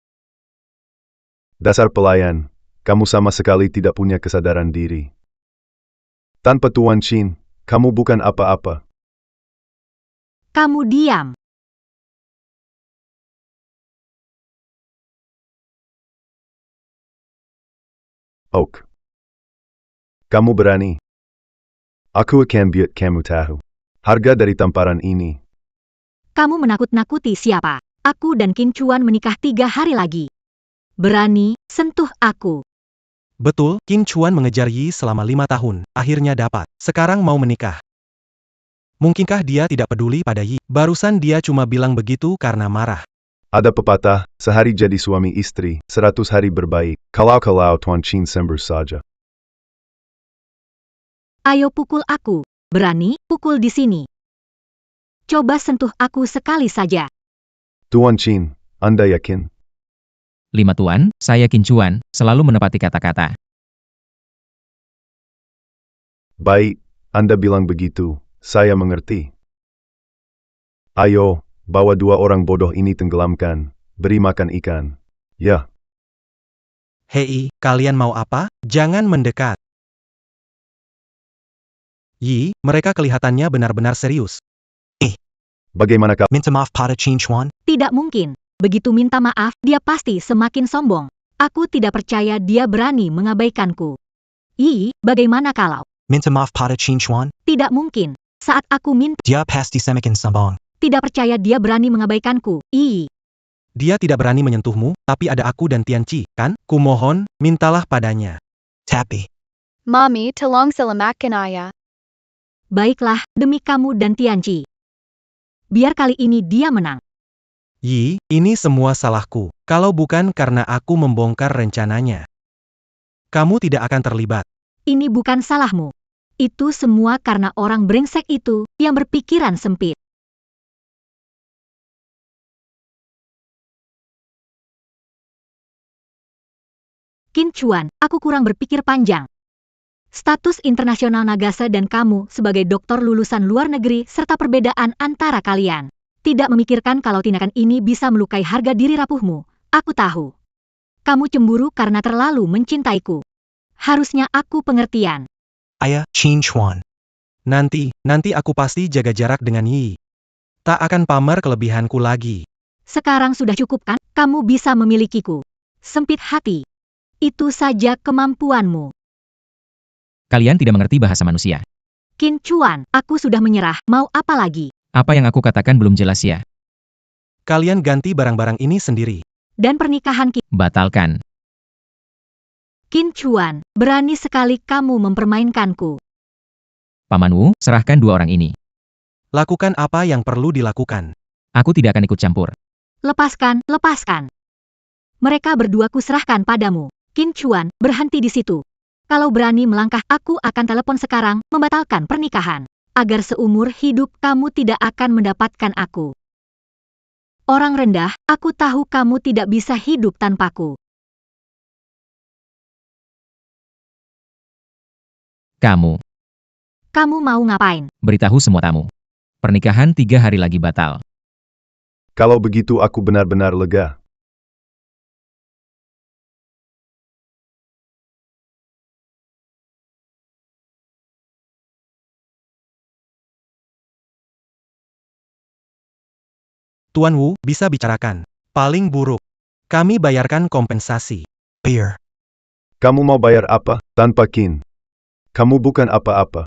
Dasar pelayan, kamu sama sekali tidak punya kesadaran diri. Tanpa Tuan Qin, kamu bukan apa-apa. Kamu diam. Ok. Kamu berani. Aku akan buat kamu tahu harga dari tamparan ini. Kamu menakut-nakuti siapa? Aku dan Qin Chuan menikah 3 hari lagi. Berani, sentuh aku. Betul, Qin Chuan mengejar Yi selama 5 tahun, akhirnya dapat. Sekarang mau menikah. Mungkinkah dia tidak peduli pada Yi? Barusan dia cuma bilang begitu karena marah. Ada pepatah, sehari jadi suami istri, 100 hari berbaik. Kalau Tuan Qin sembuh saja. Ayo pukul aku. Berani, pukul di sini. Coba sentuh aku sekali saja. Tuan Qin, Anda yakin? 5 Tuan, saya Qin Chuan, selalu menepati kata-kata. Baik, Anda bilang begitu, saya mengerti. Ayo, bawa 2 orang bodoh ini tenggelamkan, beri makan ikan. Ya. Hei, kalian mau apa? Jangan mendekat. Yi, mereka kelihatannya benar-benar serius. Bagaimana kau? Minta maaf pada Qin Chuan. Tidak mungkin. Begitu minta maaf, dia pasti semakin sombong. Aku tidak percaya dia berani mengabaikanku. Yi, bagaimana kalau? Minta maaf pada Qin Chuan. Tidak mungkin. Saat aku minta, Dia pasti semakin sombong. tidak percaya dia berani mengabaikanku. Yi, Dia tidak berani menyentuhmu, tapi ada aku dan Tianqi, kan? Kumohon, mintalah padanya. Tapi, Mami, tolong selamatkan ayah. baiklah, demi kamu dan Tianqi. Biar kali ini dia menang. Yi, ini semua salahku. Kalau bukan karena aku membongkar rencananya, kamu tidak akan terlibat. Ini bukan salahmu. Itu semua karena orang brengsek itu yang berpikiran sempit. Qin Chuan, aku kurang berpikir panjang. Status internasional Nagasa dan kamu sebagai dokter lulusan luar negeri serta perbedaan antara kalian. Tidak memikirkan kalau tindakan ini bisa melukai harga diri rapuhmu. Aku tahu. Kamu cemburu karena terlalu mencintaiku. Harusnya aku pengertian. ayah Qin Chuan. Nanti aku pasti jaga jarak dengan Yi. Tak akan pamer kelebihanku lagi. Sekarang sudah cukup kan? Kamu bisa memilikiku. Sempit hati. Itu saja kemampuanmu. Kalian tidak mengerti bahasa manusia. Qin Chuan, aku sudah menyerah. Mau apa lagi? Apa yang aku katakan belum jelas ya? Kalian ganti barang-barang ini sendiri. Dan pernikahan kita. Batalkan. Qin Chuan, berani sekali kamu mempermainkanku. Paman Wu, serahkan 2 orang ini. Lakukan apa yang perlu dilakukan. Aku tidak akan ikut campur. Lepaskan, lepaskan. Mereka berdua kuserahkan padamu. Qin Chuan, berhenti di situ. Kalau berani melangkah, aku akan telepon sekarang, membatalkan pernikahan. Agar seumur hidup kamu tidak akan mendapatkan aku. Orang rendah, aku tahu kamu tidak bisa hidup tanpaku. Kamu mau ngapain? Beritahu semua tamu. Pernikahan 3 hari lagi batal. Kalau begitu aku benar-benar lega. Tuan Wu, bisa bicarakan. Paling buruk. Kami bayarkan kompensasi. Beer. Kamu mau bayar apa? Tanpa Qin. Kamu bukan apa-apa.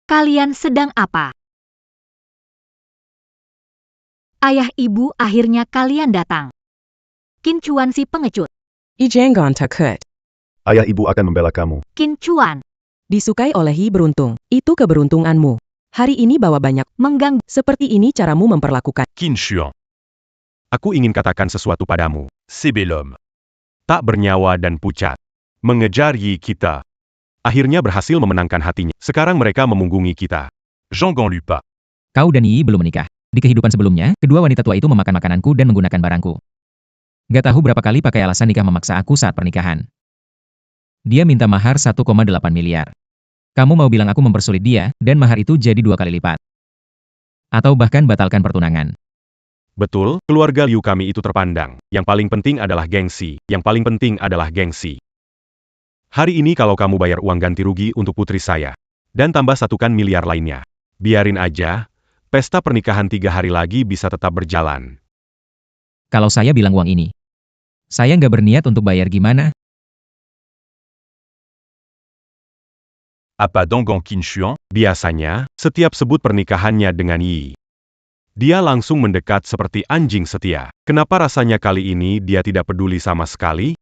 Kalian sedang apa? Ayah ibu, akhirnya kalian datang. Qin Chuan si pengecut. Ijangon takut. Ayah ibu akan membela kamu. Qin Chuan, Disukai oleh Hi beruntung. Itu keberuntunganmu. Hari ini bawa banyak. mengganggu. Seperti ini caramu memperlakukan. Qin Xuan. Aku ingin katakan sesuatu padamu. C'est bel homme. Tak bernyawa dan pucat. Mengejar Yi kita. Akhirnya berhasil memenangkan hatinya. Sekarang mereka memunggungi kita. Jean Ganlupa. Kau dan Yi belum menikah. Di kehidupan sebelumnya, kedua wanita tua itu memakan makananku dan menggunakan barangku. Gak tahu berapa kali pakai alasan nikah memaksa aku saat pernikahan. Dia minta mahar 1,8 miliar. Kamu mau bilang aku mempersulit dia, dan mahar itu jadi 2 kali lipat. Atau bahkan batalkan pertunangan. Betul, keluarga Liu kami itu terpandang. Yang paling penting adalah gengsi. Yang paling penting adalah gengsi. Hari ini kalau kamu bayar uang ganti rugi untuk putri saya. Dan tambah 1 miliar lainnya. Biarin aja. Pesta pernikahan 3 hari lagi bisa tetap berjalan. Kalau saya bilang uang ini, saya nggak berniat untuk bayar gimana? Apa Dangan Qin Xuan. Biasanya, setiap sebut pernikahannya dengan Yi. Dia langsung mendekat seperti anjing setia. Kenapa rasanya kali ini dia tidak peduli sama sekali?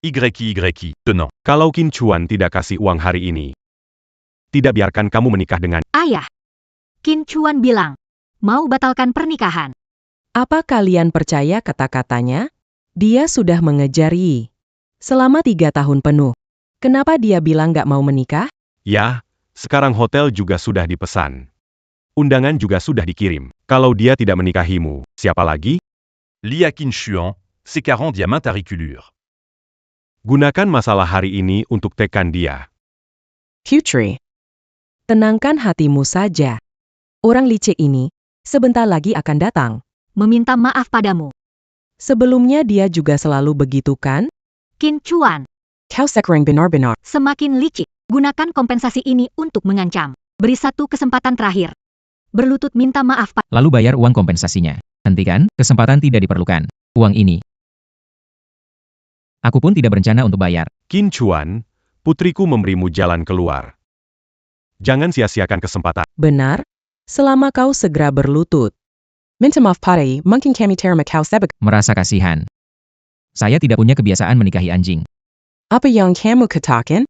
YYI. Tenant. Kalau Qin Chuan tidak kasih uang hari ini, tidak biarkan kamu menikah dengan Ayah. Qin Chuan bilang, mau batalkan pernikahan. Apa kalian percaya kata-katanya? Dia sudah mengejar Yi selama 3 tahun penuh. Kenapa dia bilang gak mau menikah? Ya, sekarang hotel juga sudah dipesan. Undangan juga sudah dikirim. Kalau dia tidak menikahimu, siapa lagi? Lia Qin Xuan. C'est 40 diamants à riculure. Gunakan masalah hari ini untuk tekan dia. Putri. Tenangkan hatimu saja. Orang licik ini, sebentar lagi akan datang. Meminta maaf padamu. Sebelumnya dia juga selalu begitu kan? Qin Chuan, Kau sekarang benar-benar. semakin licik. Gunakan kompensasi ini untuk mengancam. Beri 1 kesempatan terakhir. Berlutut minta maaf Lalu bayar uang kompensasinya. Hentikan, kesempatan tidak diperlukan. Uang ini. Aku pun tidak berencana untuk bayar. Qin Chuan, putriku memberimu jalan keluar. Jangan sia-siakan kesempatan. Benar? Selama kau segera berlutut. Minta maaf padai, mungkin kami terima kau sebagai. Merasa kasihan. Saya tidak punya kebiasaan menikahi anjing. Apa yang kamu katakan?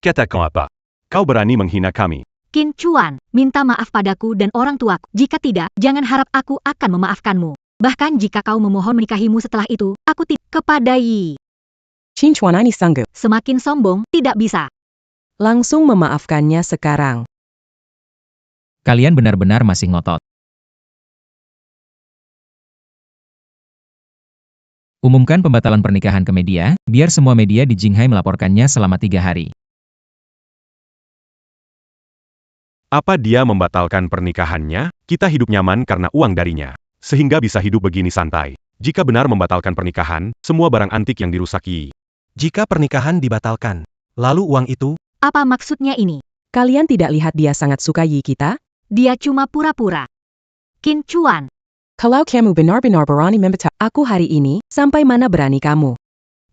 Katakan apa? Kau berani menghina kami. Qin Chuan, minta maaf padaku dan orang tuaku. Jika tidak, jangan harap aku akan memaafkanmu. Bahkan jika kau memohon menikahimu setelah itu, aku tidak kepada Yi. Qin Chuan ini sanggup. Semakin sombong, tidak bisa. Langsung memaafkannya sekarang. Kalian benar-benar masih ngotot. Umumkan pembatalan pernikahan ke media, biar semua media di Jinghai melaporkannya selama 3 hari. Apa dia membatalkan pernikahannya? Kita hidup nyaman karena uang darinya. Sehingga bisa hidup begini santai. Jika benar membatalkan pernikahan, semua barang antik yang dirusaki. Jika pernikahan dibatalkan, lalu uang itu, Apa maksudnya ini? Kalian tidak lihat dia sangat suka Yi kita? Dia cuma pura-pura. Qin Chuan, Kalau kamu benar-benar berani membatalkan aku hari ini, sampai mana berani kamu?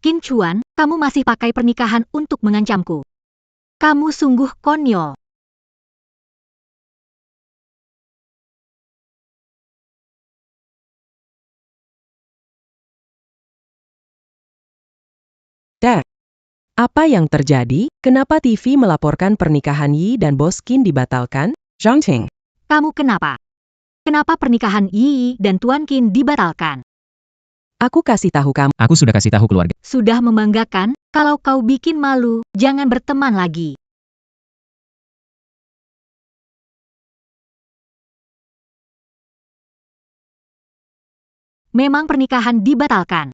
Qin Chuan, kamu masih pakai pernikahan untuk mengancamku. Kamu sungguh konyol. Apa yang terjadi? Kenapa TV melaporkan pernikahan Yi dan Bos Qin dibatalkan? Zhang Ting. Kamu kenapa? Kenapa pernikahan Yi dan Tuan Qin dibatalkan? Aku kasih tahu kamu. Aku sudah kasih tahu keluarga. Sudah membanggakan, kalau kau bikin malu, jangan berteman lagi. Memang pernikahan dibatalkan.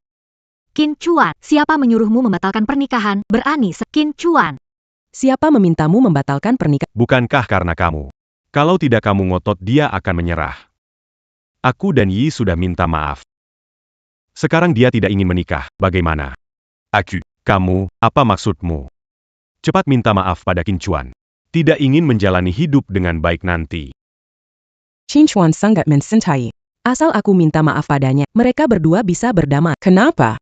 Qin Chuan, siapa menyuruhmu membatalkan pernikahan? Berani Qin Chuan. Siapa memintamu membatalkan pernikahan? Bukankah karena kamu? Kalau tidak kamu ngotot dia akan menyerah. Aku dan Yi sudah minta maaf. Sekarang dia tidak ingin menikah, bagaimana? Kamu, apa maksudmu? Cepat minta maaf pada Qin Chuan. Tidak ingin menjalani hidup dengan baik nanti. Qin Chuan sangat mencintai. Asal aku minta maaf padanya, mereka berdua bisa berdamai. Kenapa?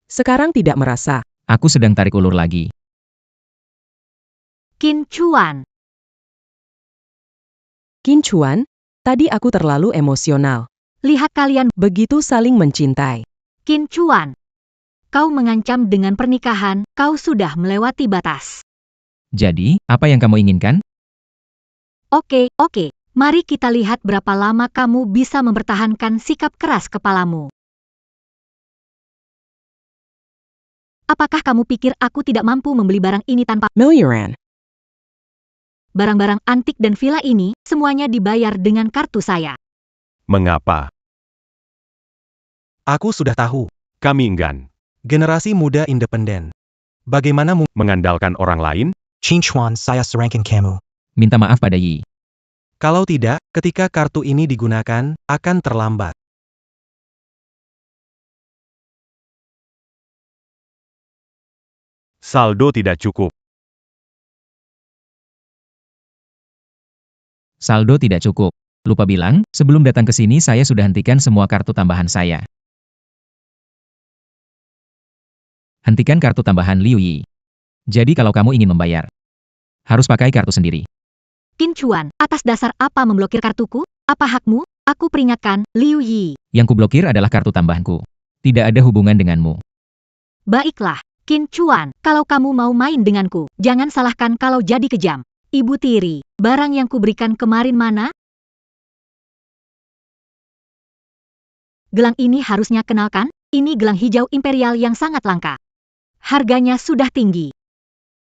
Sekarang tidak merasa. Aku sedang tarik ulur lagi. Qin Chuan. Qin Chuan, tadi aku terlalu emosional. Lihat kalian, Begitu saling mencintai. Qin Chuan. Kau mengancam dengan pernikahan, kau sudah melewati batas. Jadi, apa yang kamu inginkan? Oke. Mari kita lihat berapa lama kamu bisa mempertahankan sikap keras kepalamu. Apakah kamu pikir aku tidak mampu membeli barang ini tanpa Miliaran. barang-barang antik dan villa ini, semuanya dibayar dengan kartu saya. Mengapa? Aku sudah tahu. Kami enggan. Generasi muda independen. Bagaimana Mengandalkan orang lain? Qin Chuan saya serangkan kamu. Minta maaf pada Yi. Kalau tidak, ketika kartu ini digunakan, akan terlambat. Saldo tidak cukup. Saldo tidak cukup. Lupa bilang, sebelum datang ke sini saya sudah hentikan semua kartu tambahan saya. Hentikan kartu tambahan Liu Yi. Jadi kalau kamu ingin membayar, harus pakai kartu sendiri. Qin Chuan, atas dasar apa memblokir kartuku? Apa hakmu? Aku peringatkan, Liu Yi. Yang kublokir adalah kartu tambahanku. Tidak ada hubungan denganmu. Baiklah, Qin Chuan, kalau kamu mau main denganku, jangan salahkan kalau jadi kejam. Ibu tiri, barang yang kuberikan kemarin mana? Gelang ini harusnya kenalkan, ini gelang hijau imperial yang sangat langka. Harganya sudah tinggi.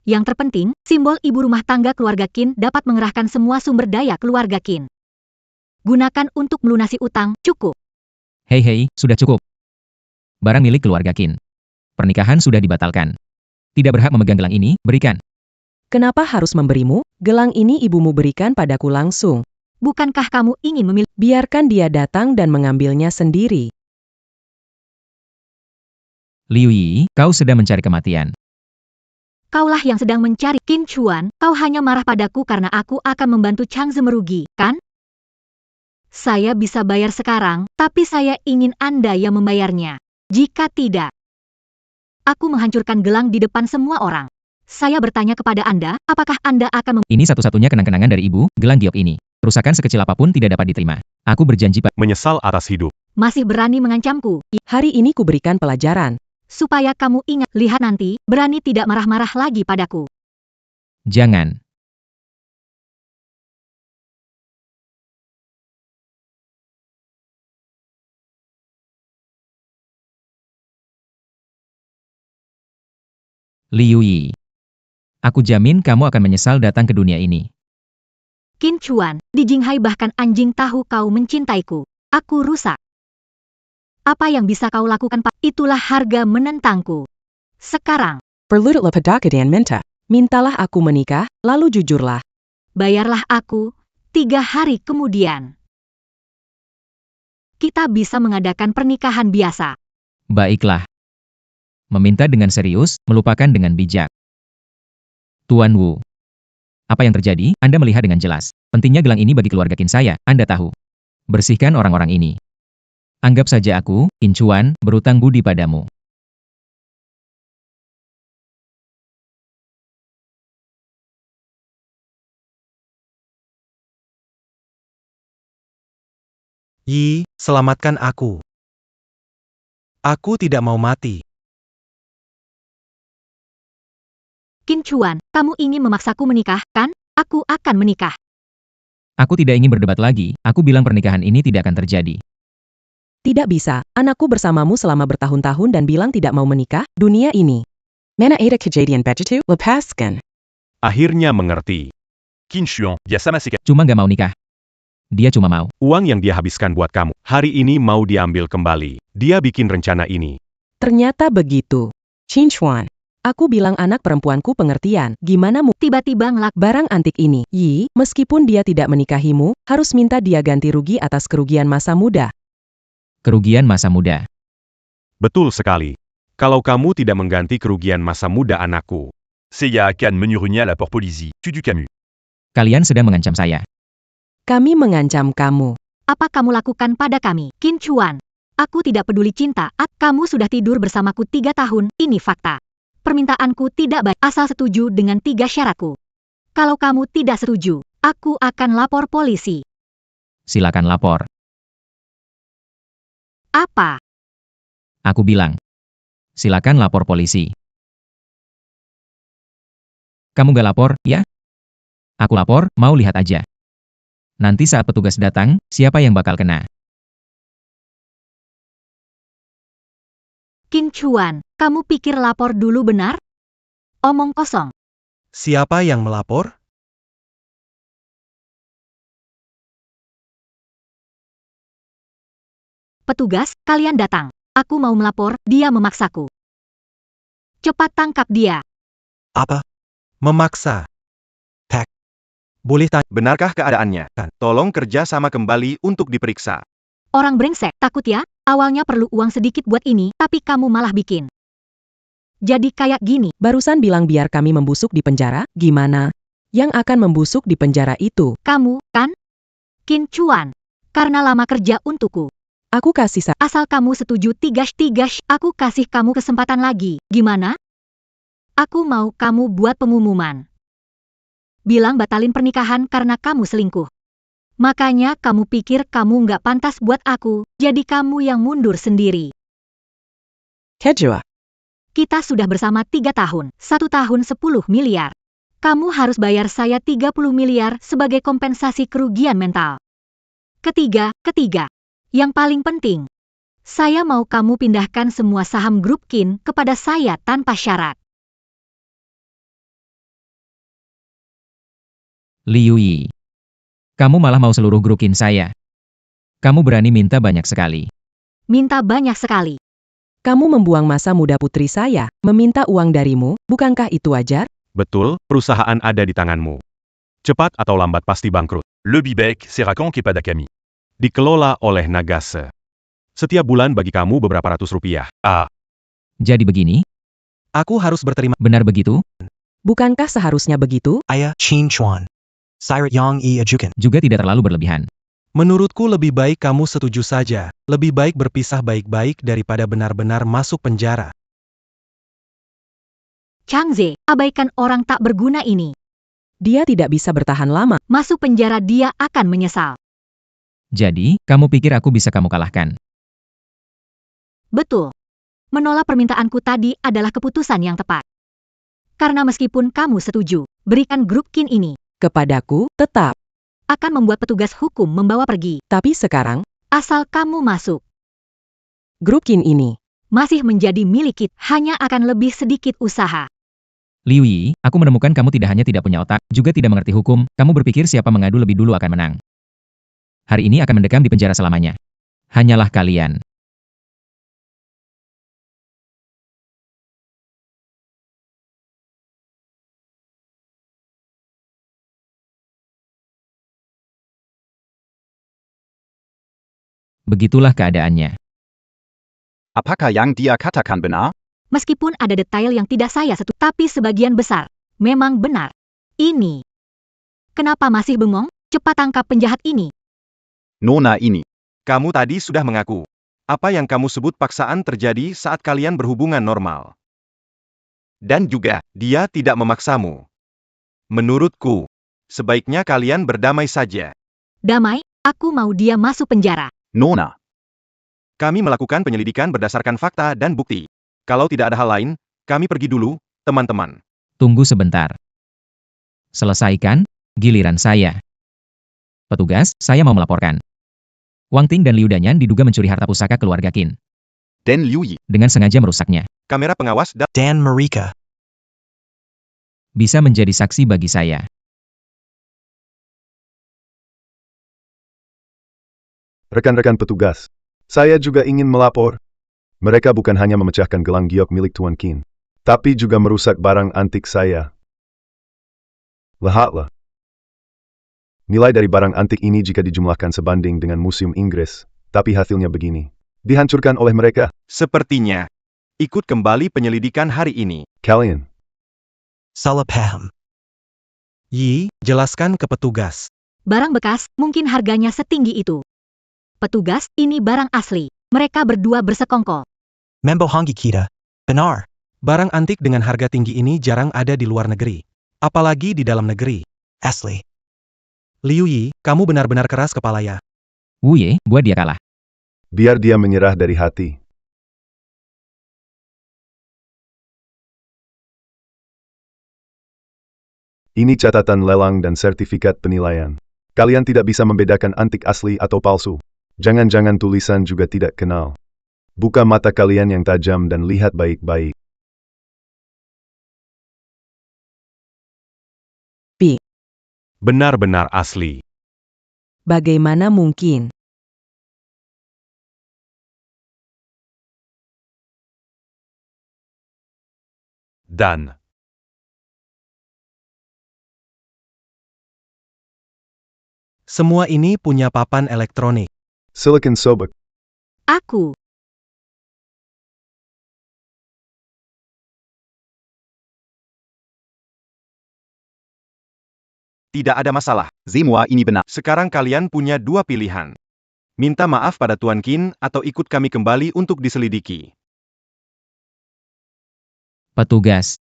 Yang terpenting, simbol ibu rumah tangga keluarga Qin dapat mengerahkan semua sumber daya keluarga Qin. Gunakan untuk melunasi utang, cukup. Hei, sudah cukup. Barang milik keluarga Qin. Pernikahan sudah dibatalkan. Tidak berhak memegang gelang ini, berikan. Kenapa harus memberimu? Gelang ini ibumu berikan padaku langsung. Bukankah kamu ingin memilih? Biarkan dia datang dan mengambilnya sendiri. Liu Yi, kau sedang mencari kematian. Kaulah yang sedang mencari Qin Chuan, kau hanya marah padaku karena aku akan membantu Changze merugi, kan? Saya bisa bayar sekarang, tapi saya ingin Anda yang membayarnya. Jika tidak, aku menghancurkan gelang di depan semua orang. Saya bertanya kepada Anda, apakah Anda akan Ini satu-satunya kenang-kenangan dari ibu, gelang giok ini. Kerusakan sekecil apapun tidak dapat diterima. Aku berjanji Menyesal atas hidup. masih berani mengancamku? Hari ini kuberikan pelajaran. Supaya kamu ingat, lihat nanti, berani tidak marah-marah lagi padaku. jangan. Liu Yi. Aku jamin kamu akan menyesal datang ke dunia ini. Qin Chuan, di Jinghai bahkan anjing tahu kau mencintaiku. Aku rusak. Apa yang bisa kau lakukan, Pak? Itulah harga menentangku. Sekarang, Perludahlah pedakadian minta. Mintalah aku menikah, lalu jujurlah. bayarlah aku, 3 hari kemudian. Kita bisa mengadakan pernikahan biasa. Baiklah. Meminta dengan serius, melupakan dengan bijak. Tuan Wu. Apa yang terjadi, Anda melihat dengan jelas. Pentingnya gelang ini bagi keluarga Qin saya, Anda tahu. Bersihkan orang-orang ini. Anggap saja aku, Qin Chuan, berutang budi padamu. Yi, selamatkan aku. Aku tidak mau mati. Qin Chuan, kamu ingin memaksaku menikah, kan? Aku akan menikah. Aku tidak ingin berdebat lagi, aku bilang pernikahan ini tidak akan terjadi. Tidak bisa, anakku bersamamu selama bertahun-tahun dan bilang tidak mau menikah, dunia ini. Mana ada kejadian begitu, lepaskan. Akhirnya mengerti. Qin Xuan, dia sama c'est Cuma gak mau nikah. Dia cuma mau. Uang yang dia habiskan buat kamu, hari ini mau diambil kembali. Dia bikin rencana ini. Ternyata begitu. Qin Chuan, aku bilang anak perempuanku pengertian, gimana mu Tiba-tiba ngelak. barang antik ini? Yi, meskipun dia tidak menikahimu, harus minta dia ganti rugi atas kerugian masa muda. Kerugian masa muda. Betul sekali. Kalau kamu tidak mengganti kerugian masa muda anakku, Seiya Akan menurunnya lapor polisi, tu du Camus. Kalian sedang mengancam saya. Kami mengancam kamu. Apa kamu lakukan pada kami, Qin Chuan? Aku tidak peduli cinta, kamu sudah tidur bersamaku 3 tahun, ini fakta. Permintaanku tidak baik, asal setuju dengan 3 syaratku. Kalau kamu tidak setuju, aku akan lapor polisi. Silakan lapor. Apa? Aku bilang. Silakan lapor polisi. Kamu gak lapor, ya? Aku lapor, mau lihat aja. Nanti saat petugas datang, siapa yang bakal kena? Qin Chuan, kamu pikir lapor dulu benar? Omong kosong. Siapa yang melapor? Petugas, kalian datang. Aku mau melapor, dia memaksaku. Cepat tangkap dia. Apa? Memaksa. Pak. Boleh tanya, benarkah keadaannya? Tolong kerja sama kembali untuk diperiksa. Orang brengsek, takut ya? Awalnya perlu uang sedikit buat ini, tapi kamu malah bikin. Jadi kayak gini. Barusan bilang biar kami membusuk di penjara, gimana? Yang akan membusuk di penjara itu, Kamu, kan? Qin Chuan. Karena lama kerja untukku. aku kasih Asal kamu setuju tigas, aku kasih kamu kesempatan lagi. Gimana? Aku mau kamu buat pengumuman. Bilang batalin pernikahan karena kamu selingkuh. Makanya kamu pikir kamu nggak pantas buat aku, jadi kamu yang mundur sendiri. Kedua, Kita sudah bersama 3 tahun, 1 tahun 10 miliar. Kamu harus bayar saya 30 miliar sebagai kompensasi kerugian mental. Ketiga, yang paling penting, saya mau kamu pindahkan semua saham grup Qin kepada saya tanpa syarat. Liu Yi. Kamu malah mau seluruh grup Qin saya. Kamu berani minta banyak sekali. Minta banyak sekali. kamu membuang masa muda putri saya, meminta uang darimu, bukankah itu wajar? Betul, perusahaan ada di tanganmu. Cepat atau lambat pasti bangkrut. Le Bibec, c'est Rakan qui est pas d'Akami. Dikelola oleh Nagase. Setiap bulan bagi kamu beberapa ratus rupiah. Ah, Jadi begini, aku harus berterima benar begitu? Bukankah seharusnya begitu? Aya, Qin Chuan. Sirat Yang I Ajukan. Juga tidak terlalu berlebihan. Menurutku lebih baik kamu setuju saja. Lebih baik berpisah baik-baik daripada benar-benar masuk penjara. Changze, abaikan orang tak berguna ini. Dia tidak bisa bertahan lama. Masuk penjara dia akan menyesal. Jadi, kamu pikir aku bisa kamu kalahkan? Betul. Menolak permintaanku tadi adalah keputusan yang tepat. Karena meskipun kamu setuju, berikan grup Qin ini. Kepadaku, tetap. Akan membuat petugas hukum membawa pergi. Tapi sekarang, Asal kamu masuk. grup Qin ini. Masih menjadi milik kita, hanya akan lebih sedikit usaha. Liu Yi, aku menemukan kamu tidak hanya tidak punya otak, juga tidak mengerti hukum, kamu berpikir siapa mengadu lebih dulu akan menang. Hari ini akan mendekam di penjara selamanya. Hanyalah kalian. Begitulah keadaannya. Apakah yang dia katakan benar? Meskipun ada detail yang tidak saya setuju, tapi sebagian besar memang benar. Ini. Kenapa masih bengong? Cepat tangkap penjahat ini. Nona ini. Kamu tadi sudah mengaku. Apa yang kamu sebut paksaan terjadi saat kalian berhubungan normal. Dan juga, dia tidak memaksamu. Menurutku, sebaiknya kalian berdamai saja. Damai, aku mau dia masuk penjara. Nona. Kami melakukan penyelidikan berdasarkan fakta dan bukti. Kalau tidak ada hal lain, kami pergi dulu, teman-teman. Tunggu sebentar. Selesaikan, giliran saya. Petugas, saya mau melaporkan. Wang Ting dan Liu Danyan diduga mencuri harta pusaka keluarga Qin. Dan Liu Yi. Dengan sengaja merusaknya. Kamera pengawas Dan Marika. Bisa menjadi saksi bagi saya. Rekan-rekan petugas, saya juga ingin melapor. Mereka bukan hanya memecahkan gelang giok milik Tuan Qin, tapi juga merusak barang antik saya. Lihatlah. Nilai dari barang antik ini jika dijumlahkan sebanding dengan Museum Inggris, tapi hasilnya begini. Dihancurkan oleh mereka. Sepertinya. Ikut kembali penyelidikan hari ini. Kalian. Salah paham. Yi, jelaskan ke petugas. Barang bekas, mungkin harganya setinggi itu. Petugas, ini barang asli. Mereka berdua bersekongkol. Membohongi kita. Benar. Barang antik dengan harga tinggi ini jarang ada di luar negeri. Apalagi di dalam negeri. Asli. Liu Yi, kamu benar-benar keras kepala ya. Wu Ye, buat dia kalah. Biar dia menyerah dari hati. Ini catatan lelang dan sertifikat penilaian. Kalian tidak bisa membedakan antik asli atau palsu. Jangan-jangan tulisan juga tidak kenal. Buka mata kalian yang tajam dan lihat baik-baik. Benar-benar asli. Bagaimana mungkin? Dan. Semua ini punya papan elektronik. Silicon Sobek. Aku. Tidak ada masalah. Semua ini benar. Sekarang kalian punya dua pilihan. Minta maaf pada Tuan Qin atau ikut kami kembali untuk diselidiki. Petugas.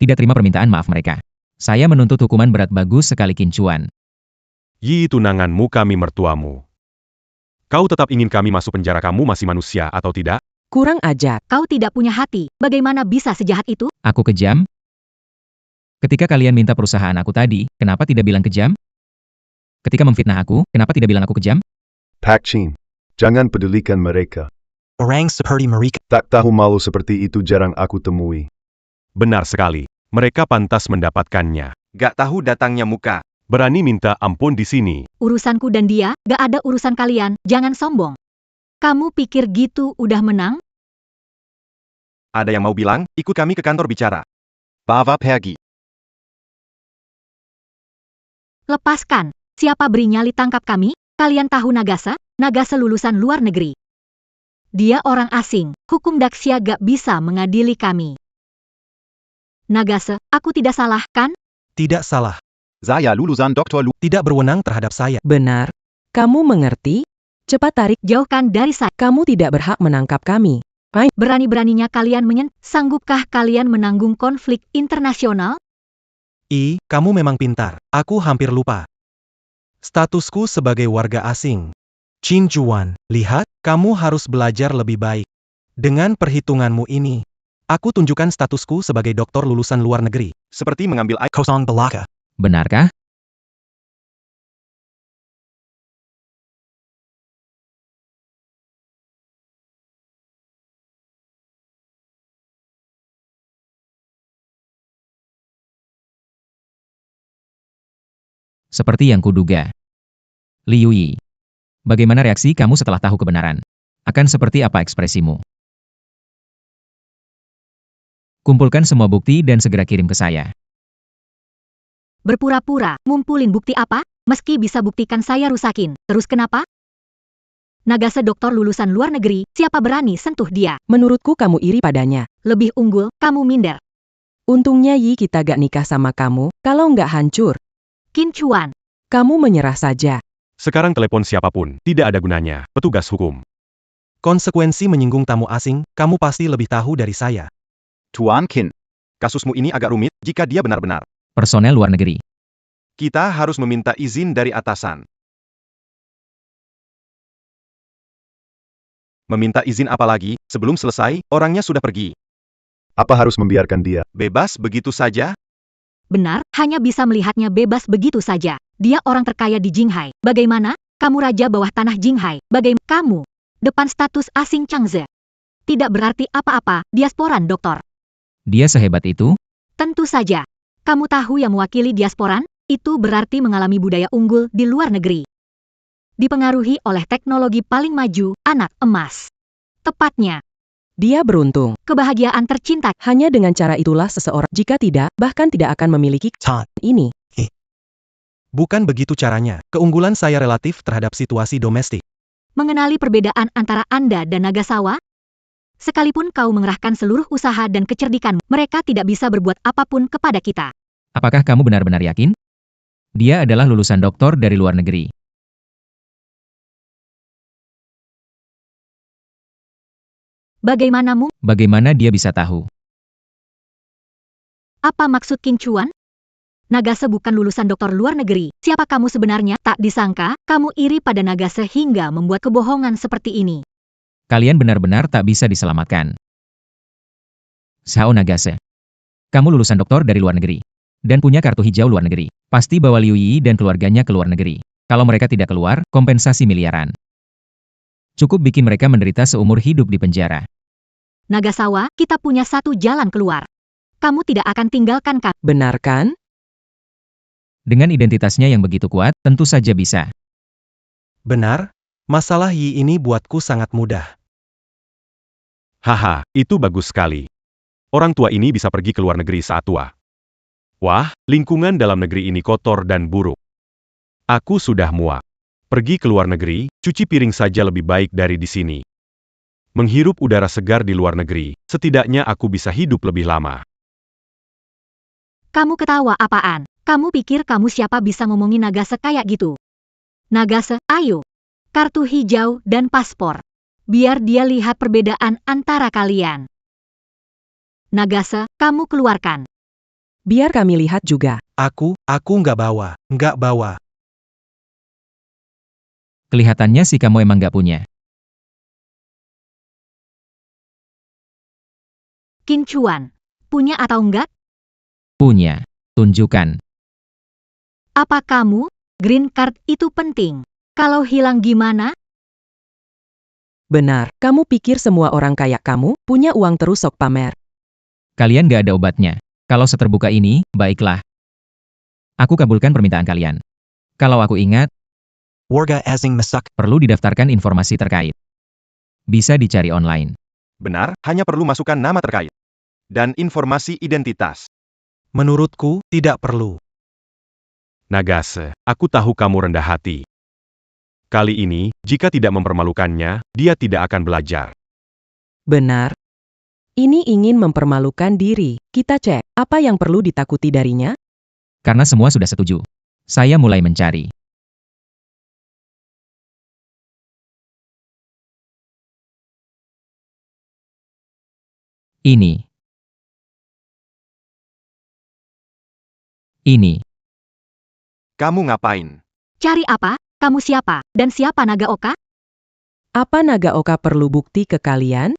Tidak terima permintaan maaf mereka. Saya menuntut hukuman berat bagus sekali Qin Chuan. Yi, tunanganmu kami mertuamu. Kau tetap ingin kami masuk penjara, kamu masih manusia atau tidak? Kurang ajar. Kau tidak punya hati. Bagaimana bisa sejahat itu? Aku kejam? Ketika kalian minta perusahaan aku tadi, kenapa tidak bilang kejam? Ketika memfitnah aku, kenapa tidak bilang aku kejam? Pak Chin. Jangan pedulikan mereka. Orang seperti Marika. Tak tahu malu seperti itu jarang aku temui. Benar sekali. Mereka pantas mendapatkannya. Gak tahu datangnya muka. Berani minta ampun di sini. Urusanku dan dia, gak ada urusan kalian. Jangan sombong. Kamu pikir gitu udah menang? Ada yang mau bilang, ikut kami ke kantor bicara. Bawa pergi. Lepaskan. Siapa beri nyali tangkap kami? Kalian tahu Nagase? Nagase lulusan luar negeri. Dia orang asing. Hukum Daxia gak bisa mengadili kami. Nagase, aku tidak salah, kan? Tidak salah. Saya lulusan Dr. Lu. Tidak berwenang terhadap saya. Benar. Kamu mengerti? Cepat tarik. Jauhkan dari saya. Kamu tidak berhak menangkap kami. Berani-beraninya kalian sanggupkah kalian menanggung konflik internasional? Kamu memang pintar. Aku hampir lupa. Statusku sebagai warga asing. Qin Chuan, lihat, kamu harus belajar lebih baik. Dengan perhitunganmu ini, aku tunjukkan statusku sebagai doktor lulusan luar negeri. Seperti mengambil air. Kosong belaka. Benarkah? Seperti yang kuduga. Liu Yi. Bagaimana reaksi kamu setelah tahu kebenaran? Akan seperti apa ekspresimu? Kumpulkan semua bukti dan segera kirim ke saya. Berpura-pura, ngumpulin bukti apa? Meski bisa buktikan saya rusakin. Terus kenapa? Nagase doktor lulusan luar negeri, siapa berani sentuh dia? Menurutku kamu iri padanya. Lebih unggul, kamu minder. Untungnya Yi kita gak nikah sama kamu, kalau nggak hancur. Qin Chuan. Kamu menyerah saja. Sekarang telepon siapapun, tidak ada gunanya. Petugas hukum. Konsekuensi menyinggung tamu asing, kamu pasti lebih tahu dari saya. Tuan Qin. Kasusmu ini agak rumit, jika dia benar-benar. Personel luar negeri. Kita harus meminta izin dari atasan. Meminta izin apa lagi? Sebelum selesai, orangnya sudah pergi. Apa harus membiarkan dia? Bebas begitu saja? Benar, hanya bisa melihatnya bebas begitu saja. Dia orang terkaya di Jinghai. Bagaimana? Kamu raja bawah tanah Jinghai. Bagaimana kamu? Depan status asing Changze. Tidak berarti apa-apa, diasporan doktor. Dia sehebat itu? Tentu saja. Kamu tahu yang mewakili diasporan? Itu berarti mengalami budaya unggul di luar negeri. Dipengaruhi oleh teknologi paling maju, anak emas. Tepatnya, Dia beruntung. kebahagiaan tercinta. Hanya dengan cara itulah seseorang, jika tidak, bahkan tidak akan memiliki Tan. ini. Bukan begitu caranya. Keunggulan saya relatif terhadap situasi domestik. Mengenali perbedaan antara Anda dan Nagasawa? Sekalipun kau mengerahkan seluruh usaha dan kecerdikan, mereka tidak bisa berbuat apapun kepada kita. Apakah kamu benar-benar yakin? Dia adalah lulusan doktor dari luar negeri. Bagaimanamu? Bagaimana dia bisa tahu? Apa maksud Qin Chuan? Nagase bukan lulusan doktor luar negeri. Siapa kamu sebenarnya? Tak disangka, kamu iri pada Nagase hingga membuat kebohongan seperti ini. Kalian benar-benar tak bisa diselamatkan. Sao Nagase. Kamu lulusan doktor dari luar negeri. Dan punya kartu hijau luar negeri. Pasti bawa Liu Yi dan keluarganya ke luar negeri. Kalau mereka tidak keluar, kompensasi miliaran. Cukup bikin mereka menderita seumur hidup di penjara. Nagasawa, kita punya satu jalan keluar. Kamu tidak akan tinggalkan kami. Benar kan? Dengan identitasnya yang begitu kuat, tentu saja bisa. Benar? Masalah Yi ini buatku sangat mudah. Haha, itu bagus sekali. Orang tua ini bisa pergi ke luar negeri saat tua. Wah, lingkungan dalam negeri ini kotor dan buruk. Aku sudah muak. Pergi ke luar negeri, cuci piring saja lebih baik dari di sini. Menghirup udara segar di luar negeri, setidaknya aku bisa hidup lebih lama. Kamu ketawa apaan? Kamu pikir kamu siapa bisa ngomongin Nagase kayak gitu? Nagase, ayo. Kartu hijau dan paspor. Biar dia lihat perbedaan antara kalian. Nagase, kamu keluarkan. Biar kami lihat juga. Aku nggak bawa. Kelihatannya sih kamu emang nggak punya. Qin Chuan, punya atau enggak? Punya. Tunjukkan. Apa kamu? Green card itu penting. Kalau hilang gimana? Benar, kamu pikir semua orang kayak kamu, punya uang terus sok pamer. Kalian nggak ada obatnya. Kalau seterbuka ini, baiklah. Aku kabulkan permintaan kalian. Kalau aku ingat, Warga asing masak. perlu didaftarkan informasi terkait. Bisa dicari online. Benar, hanya perlu masukkan nama terkait. Dan informasi identitas. Menurutku, tidak perlu. Nagase, aku tahu kamu rendah hati. Kali ini, jika tidak mempermalukannya, dia tidak akan belajar. Benar. Ini ingin mempermalukan diri. Kita cek, apa yang perlu ditakuti darinya? Karena semua sudah setuju. Saya mulai mencari. Ini. Kamu ngapain? Cari apa? Kamu siapa? Dan siapa Nagaoka? Apa Nagaoka perlu bukti ke kalian?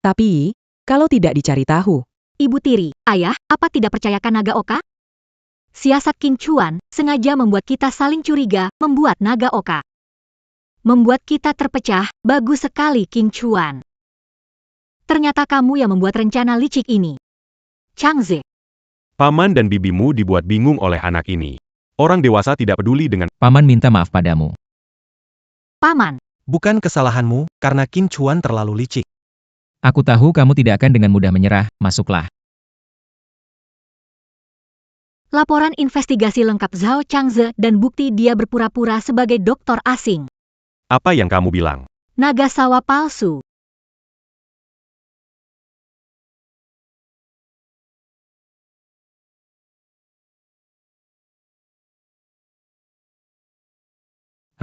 Tapi, kalau tidak dicari tahu, Ibu tiri, ayah, apa tidak percayakan Nagaoka? Siasat Qin Chuan sengaja membuat kita saling curiga, membuat Nagaoka. Membuat kita terpecah, bagus sekali Qin Chuan. Ternyata kamu yang membuat rencana licik ini. Changze, Paman dan bibimu dibuat bingung oleh anak ini. Orang dewasa tidak peduli dengan Paman minta maaf padamu. Paman, Bukan kesalahanmu, karena Qin Chuan terlalu licik. Aku tahu kamu tidak akan dengan mudah menyerah, masuklah. laporan investigasi lengkap Zhao Changze dan bukti dia berpura-pura sebagai doktor asing. apa yang kamu bilang. Nagasawa palsu.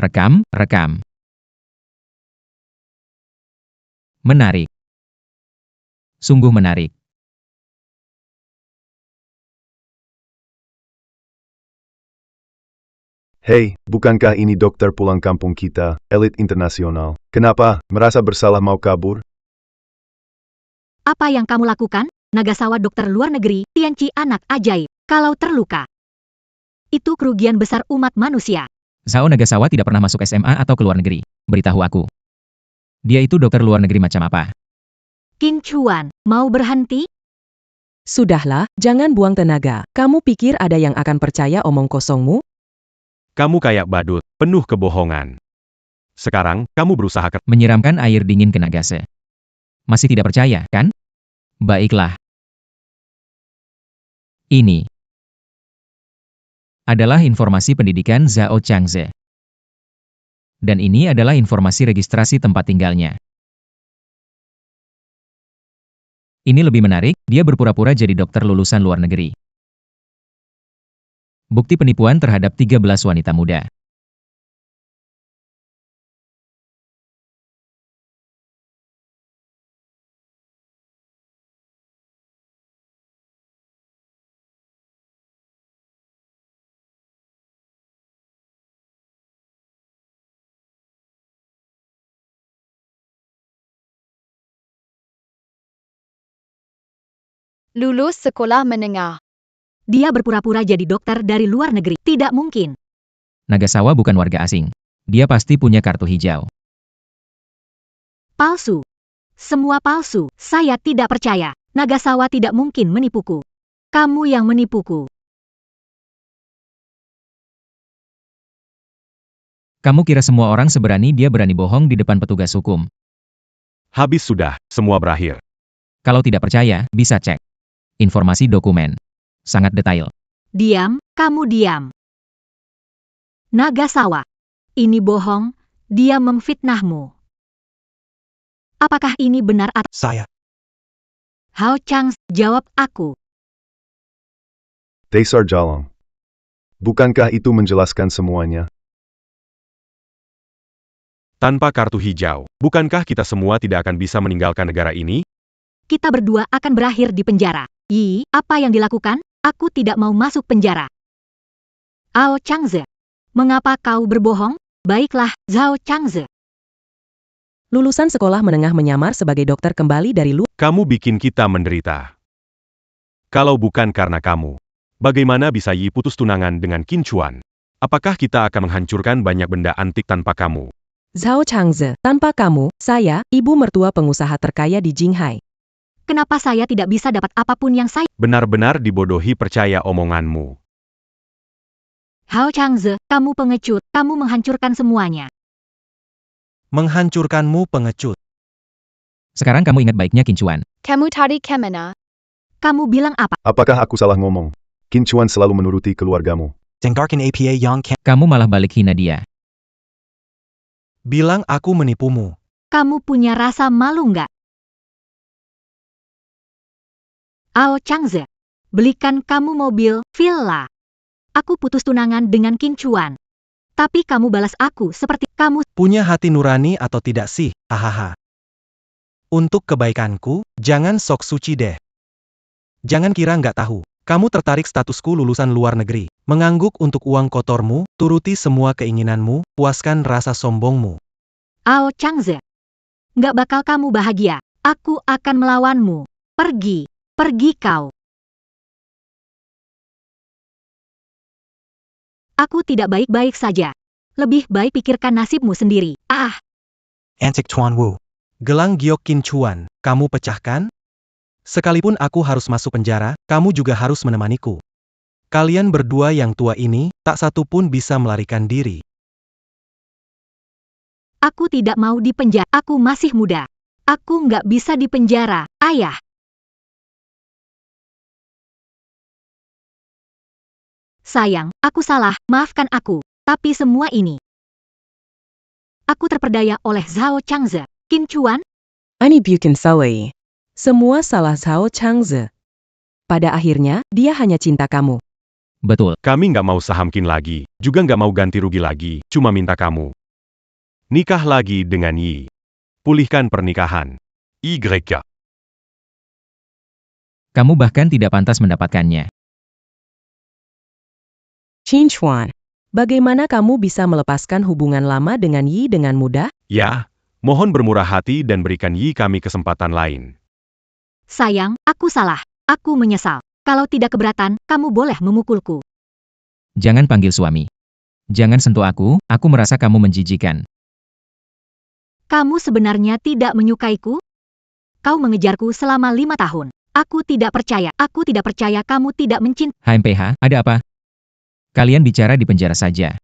Rekam. Menarik. Sungguh menarik. Hei, bukankah ini dokter pulang kampung kita, elit internasional? Kenapa, merasa bersalah mau kabur? Apa yang kamu lakukan? Nagasawa dokter luar negeri, Tianqi anak ajaib. Kalau terluka, itu kerugian besar umat manusia. Zhao Nagasawa tidak pernah masuk SMA atau ke luar negeri. Beritahu aku. Dia itu dokter luar negeri macam apa? Qin Chuan, mau berhenti? Sudahlah, jangan buang tenaga. Kamu pikir ada yang akan percaya omong kosongmu? Kamu kayak badut, penuh kebohongan. Sekarang, kamu berusaha Menyiramkan air dingin ke Nagase. Masih tidak percaya, kan? Baiklah. Ini adalah informasi pendidikan Zhao Changze. Dan ini adalah informasi registrasi tempat tinggalnya. Ini lebih menarik, dia berpura-pura jadi dokter lulusan luar negeri. Bukti penipuan terhadap 13 wanita muda. Lulus sekolah menengah. Dia berpura-pura jadi dokter dari luar negeri. Tidak mungkin. Nagasawa bukan warga asing. Dia pasti punya kartu hijau. Palsu. Semua palsu. Saya tidak percaya. Nagasawa tidak mungkin menipuku. Kamu yang menipuku. Kamu kira semua orang seberani dia berani bohong di depan petugas hukum? habis sudah, semua berakhir. Kalau tidak percaya, bisa cek. Informasi dokumen. Sangat detail. Diam, kamu diam. Nagasawa. Ini bohong, dia memfitnahmu. Apakah ini benar atau... Saya. Hao Chang, jawab aku. Desar Jalong. Bukankah itu menjelaskan semuanya? Tanpa kartu hijau, bukankah kita semua tidak akan bisa meninggalkan negara ini? Kita berdua akan berakhir di penjara. Yi, apa yang dilakukan? Aku tidak mau masuk penjara. Ao Changze. Mengapa kau berbohong? Baiklah, Zhao Changze. Lulusan sekolah menengah menyamar sebagai dokter kembali dari luar. Kamu bikin kita menderita. Kalau bukan karena kamu, bagaimana bisa Yi putus tunangan dengan Qin Chuan? Apakah kita akan menghancurkan banyak benda antik tanpa kamu? Zhao Changze, tanpa kamu, saya, ibu mertua pengusaha terkaya di Jinghai. Kenapa saya tidak bisa dapat apapun yang saya... Benar-benar dibodohi percaya omonganmu. Hao Changze, kamu pengecut, kamu menghancurkan semuanya. Menghancurkanmu pengecut. Sekarang kamu ingat baiknya Qin Chuan. Kamu tadi kemana? Kamu bilang apa? Apakah aku salah ngomong? Qin Chuan selalu menuruti keluargamu. Dengarkan apa yang Kamu malah balik hina dia. Bilang aku menipumu. Kamu punya rasa malu nggak? Ao Changze, belikan kamu mobil, villa. Aku putus tunangan dengan Qin Chuan. Tapi kamu balas aku seperti kamu. Punya hati nurani atau tidak sih? Hahaha. Untuk kebaikanku, jangan sok suci deh. Jangan kira nggak tahu. Kamu tertarik statusku lulusan luar negeri. Mengangguk untuk uang kotormu, turuti semua keinginanmu, puaskan rasa sombongmu. Ao Changze, nggak bakal kamu bahagia. Aku akan melawanmu. Pergi. Pergi kau. Aku tidak baik-baik saja. Lebih baik pikirkan nasibmu sendiri. Antik Tuan Wu. Gelang giok Qin Chuan, kamu pecahkan? Sekalipun aku harus masuk penjara, kamu juga harus menemaniku. Kalian berdua yang tua ini, tak satu pun bisa melarikan diri. Aku tidak mau di penjara. Aku masih muda. Aku nggak bisa di penjara, ayah. Sayang, aku salah, maafkan aku. Tapi semua ini, aku terperdaya oleh Zhao Changze. Qin Chuan, Ani bukan salah. Semua salah Zhao Changze. Pada akhirnya, dia hanya cinta kamu. Betul. Kami nggak mau saham Qin lagi, juga nggak mau ganti rugi lagi, cuma minta kamu. Nikah lagi dengan Yi. Pulihkan pernikahan. YK. Kamu bahkan tidak pantas mendapatkannya. Qin Chuan, bagaimana kamu bisa melepaskan hubungan lama dengan Yi dengan mudah? Ya, mohon bermurah hati dan berikan Yi kami kesempatan lain. Sayang, aku salah. Aku menyesal. Kalau tidak keberatan, kamu boleh memukulku. Jangan panggil suami. Jangan sentuh aku merasa kamu menjijikan. Kamu sebenarnya tidak menyukaiku? Kau mengejarku selama 5 tahun. Aku tidak percaya kamu tidak mencintai. HMPH, ada apa? Kalian bicara di penjara saja.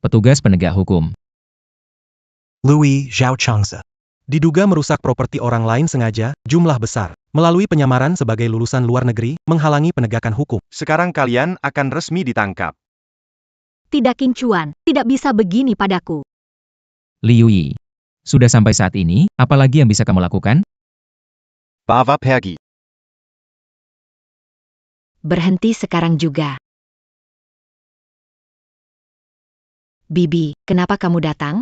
Petugas penegak hukum. Louis Zhao Changze. Diduga merusak properti orang lain sengaja, jumlah besar. Melalui penyamaran sebagai lulusan luar negeri, menghalangi penegakan hukum. Sekarang kalian akan resmi ditangkap. Tidak Qin Chuan, tidak bisa begini padaku. Liu Yi. Sudah sampai saat ini, apalagi yang bisa kamu lakukan? Bava pergi. Berhenti sekarang juga. Bibi, kenapa kamu datang?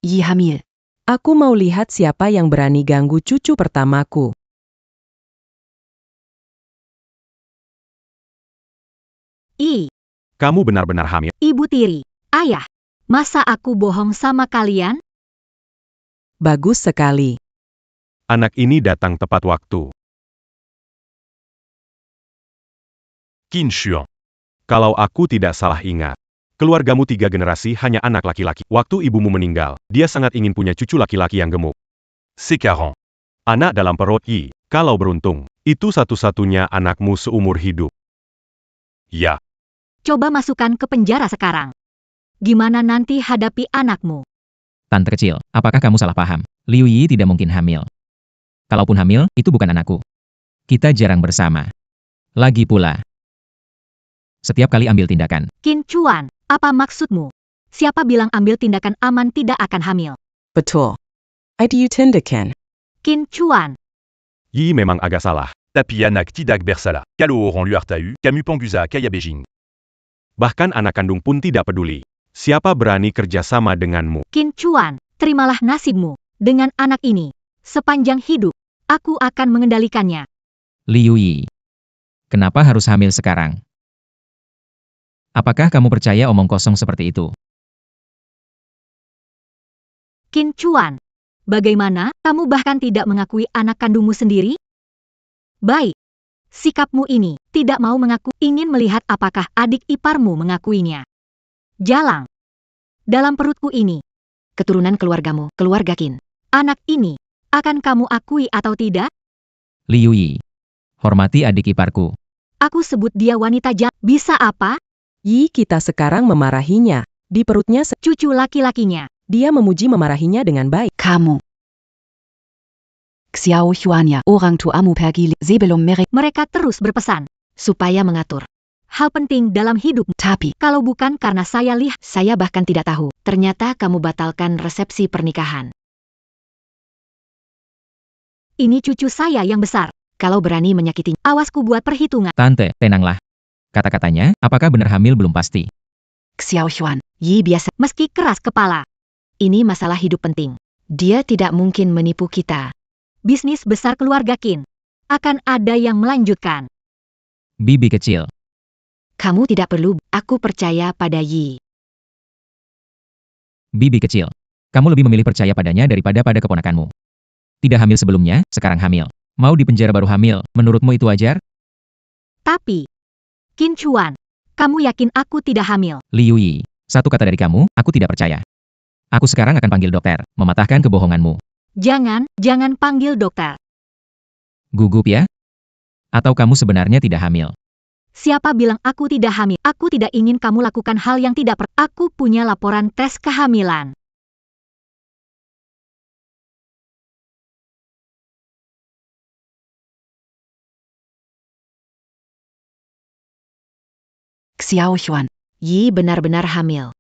Yi hamil. Aku mau lihat siapa yang berani ganggu cucu pertamaku. Kamu benar-benar hamil. Ibu tiri, ayah. Masa aku bohong sama kalian? Bagus sekali. Anak ini datang tepat waktu. Qin Xuan. Kalau aku tidak salah ingat, keluargamu 3 generasi hanya anak laki-laki. Waktu ibumu meninggal, dia sangat ingin punya cucu laki-laki yang gemuk. C'est 40. Anak dalam perut Yi, kalau beruntung, itu satu-satunya anakmu seumur hidup. Ya. Coba masukkan ke penjara sekarang. Gimana nanti hadapi anakmu? Tante kecil, apakah kamu salah paham? Liu Yi tidak mungkin hamil. Kalaupun hamil, itu bukan anakku. Kita jarang bersama. Lagi pula, setiap kali ambil tindakan. Qin Chuan, apa maksudmu? Siapa bilang ambil tindakan aman tidak akan hamil? Betul. Itu tindakan. Qin Chuan, Yi memang agak salah. Tapi anak tidak bersalah. Kalau orang luar tahu, kamu pangguza kaya Beijing. Bahkan anak kandung pun tidak peduli. Siapa berani kerjasama denganmu? Qin Chuan, terimalah nasibmu. Dengan anak ini, sepanjang hidup, aku akan mengendalikannya. Liu Yi. Kenapa harus hamil sekarang? Apakah kamu percaya omong kosong seperti itu? Qin Chuan, bagaimana kamu bahkan tidak mengakui anak kandungmu sendiri? Baik. Sikapmu ini tidak mau mengaku, ingin melihat apakah adik iparmu mengakuinya. Jalang. Dalam perutku ini, Keturunan keluargamu, keluarga Qin. anak ini, akan kamu akui atau tidak? Liu Yi. Hormati adik iparku. Aku sebut dia wanita jahat. Bisa apa? Yi kita sekarang memarahinya. Di perutnya Cucu laki-lakinya. dia memuji memarahinya dengan baik. Kamu. Xiao Xuanya, orang tuamu pergi sebelum Mereka terus berpesan. supaya mengatur. Hal penting dalam hidup. Tapi, Kalau bukan karena saya lihat, saya bahkan tidak tahu. Ternyata kamu batalkan resepsi pernikahan. ini cucu saya yang besar. Kalau berani menyakiti, Awasku buat perhitungan. Tante, tenanglah. Kata-katanya, apakah benar hamil belum pasti. Xiao Xuan, Yi biasa. Meski keras kepala. Ini masalah hidup penting. Dia tidak mungkin menipu kita. Bisnis besar keluarga Qin. Akan ada yang melanjutkan. Bibi kecil. Kamu tidak perlu, aku percaya pada Yi. Bibi kecil. Kamu lebih memilih percaya padanya daripada pada keponakanmu. Tidak hamil sebelumnya, sekarang hamil. Mau di penjara baru hamil, menurutmu itu wajar? Tapi, Qin Chuan, kamu yakin aku tidak hamil? Liu Yi. Satu kata dari kamu, aku tidak percaya. Aku sekarang akan panggil dokter, mematahkan kebohonganmu. Jangan panggil dokter. Gugup ya? Atau kamu sebenarnya tidak hamil? Siapa bilang aku tidak hamil? Aku tidak ingin kamu lakukan hal yang tidak Aku punya laporan tes kehamilan. Xiao Xuan, Yi benar-benar hamil.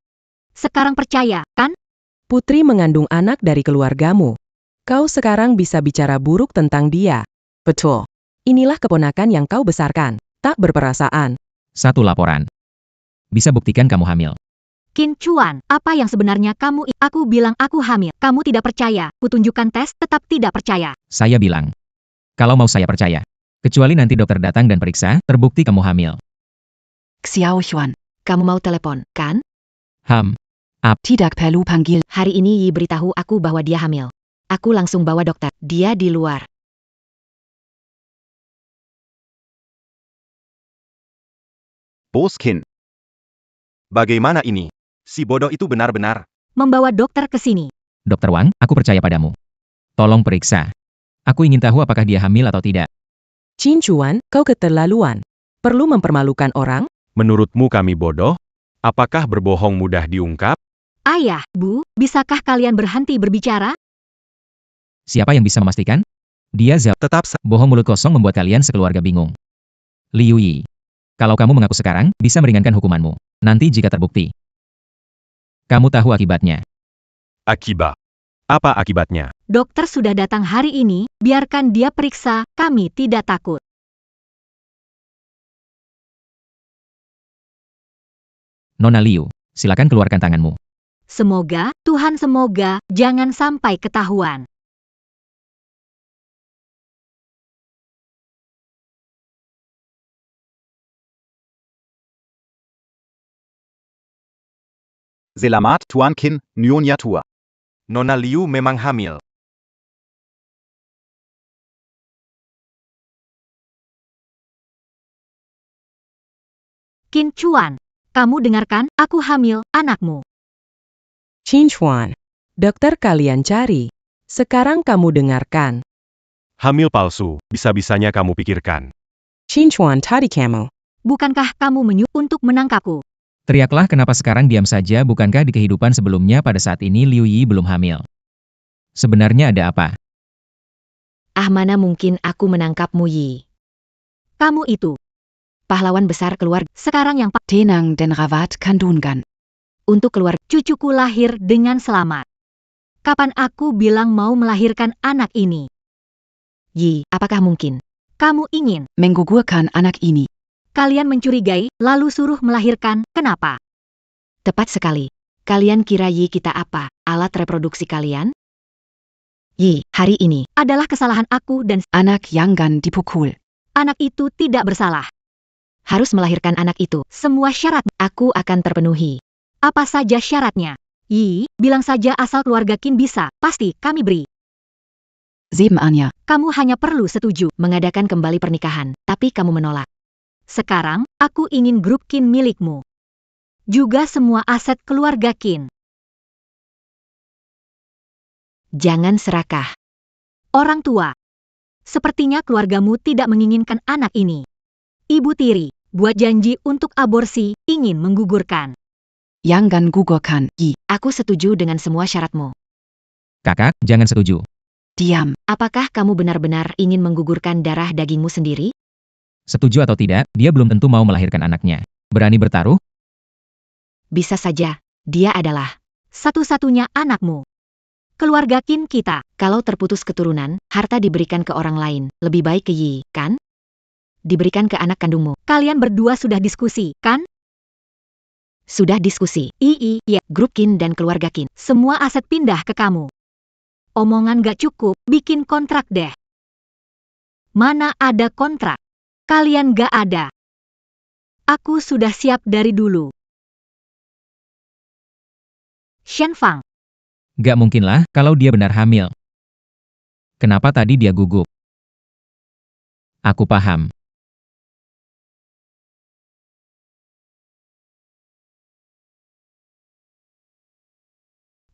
Sekarang percaya, kan? Putri mengandung anak dari keluargamu. Kau sekarang bisa bicara buruk tentang dia. Betul. Inilah keponakan yang kau besarkan. Tak berperasaan. Satu laporan. Bisa buktikan kamu hamil. Qin Chuan, apa yang sebenarnya kamu? Aku bilang aku hamil. Kamu tidak percaya. Kutunjukkan tes, tetap tidak percaya. Saya bilang. Kalau mau saya percaya. Kecuali nanti dokter datang dan periksa, terbukti kamu hamil. Xiao Xuan, kamu mau telepon, kan? Tidak perlu panggil. Hari ini Yi beritahu aku bahwa dia hamil. Aku langsung bawa dokter. Dia di luar. Boskin. Bagaimana ini? Si bodoh itu benar-benar. Membawa dokter ke sini. Dokter Wang, aku percaya padamu. Tolong periksa. Aku ingin tahu apakah dia hamil atau tidak. Qin Chuan, kau keterlaluan. Perlu mempermalukan orang? Menurutmu kami bodoh? Apakah berbohong mudah diungkap? Ayah, Bu, bisakah kalian berhenti berbicara? Siapa yang bisa memastikan? Dia Zhao. Tetap Bohong mulut kosong membuat kalian sekeluarga bingung. Liu Yi. Kalau kamu mengaku sekarang, bisa meringankan hukumanmu. Nanti jika terbukti. Kamu tahu akibatnya. Akibat. Apa akibatnya? Dokter sudah datang hari ini, biarkan dia periksa, kami tidak takut. Nona Liu, silakan keluarkan tanganmu. Semoga, Tuhan semoga, jangan sampai ketahuan. Selamat Tuan Kin, Nyonya Tua. Nona Liu memang hamil. Qin Chuan, kamu dengarkan, aku hamil, anakmu. Qin Chuan, dokter kalian cari. Sekarang kamu dengarkan. Hamil palsu, bisa-bisanya kamu pikirkan. Qin Chuan tadi kamu. Bukankah kamu menyuruh untuk menangkapku? Teriaklah kenapa sekarang diam saja, bukankah di kehidupan sebelumnya pada saat ini Liu Yi belum hamil? Sebenarnya ada apa? Mana mungkin aku menangkapmu Yi. Kamu itu. Pahlawan besar keluarga. Sekarang yang Tenang dan rawat kandungan. untuk keluar, cucuku lahir dengan selamat. Kapan aku bilang mau melahirkan anak ini? Yi, apakah mungkin? Kamu ingin menggugurkan anak ini? Kalian mencurigai, lalu suruh melahirkan, kenapa? Tepat sekali. Kalian kira Yi kita apa? Alat reproduksi kalian? Yi, hari ini Adalah kesalahan aku dan anak jangan dipukul. anak itu tidak bersalah. Harus melahirkan anak itu. Semua syarat, Aku akan terpenuhi. apa saja syaratnya? Yi, bilang saja asal keluarga Qin bisa, pasti kami beri. Sebenarnya, Kamu hanya perlu setuju. mengadakan kembali pernikahan, tapi kamu menolak. Sekarang, aku ingin grup Qin milikmu. Juga semua aset keluarga Qin. Jangan serakah. Orang tua. Sepertinya keluargamu tidak menginginkan anak ini. Ibu tiri, buat janji untuk aborsi, ingin menggugurkan. Jangan gugurkan, Yi. Aku setuju dengan semua syaratmu. Kakak, jangan setuju. Diam. Apakah kamu benar-benar ingin menggugurkan darah dagingmu sendiri? Setuju atau tidak, dia belum tentu mau melahirkan anaknya. Berani bertaruh? Bisa saja. Dia adalah Satu-satunya anakmu. Keluarga Qin kita. kalau terputus keturunan, harta diberikan ke orang lain. Lebih baik ke Yi, kan? Diberikan ke anak kandungmu. Kalian berdua sudah diskusi, kan? Sudah diskusi. Ya, Grup Qin dan keluarga Qin. semua aset pindah ke kamu. Omongan gak cukup, bikin kontrak deh. Mana ada kontrak? Kalian gak ada. Aku sudah siap dari dulu. Shen Fang, Gak mungkin lah, kalau dia benar hamil. Kenapa tadi dia gugup? Aku paham.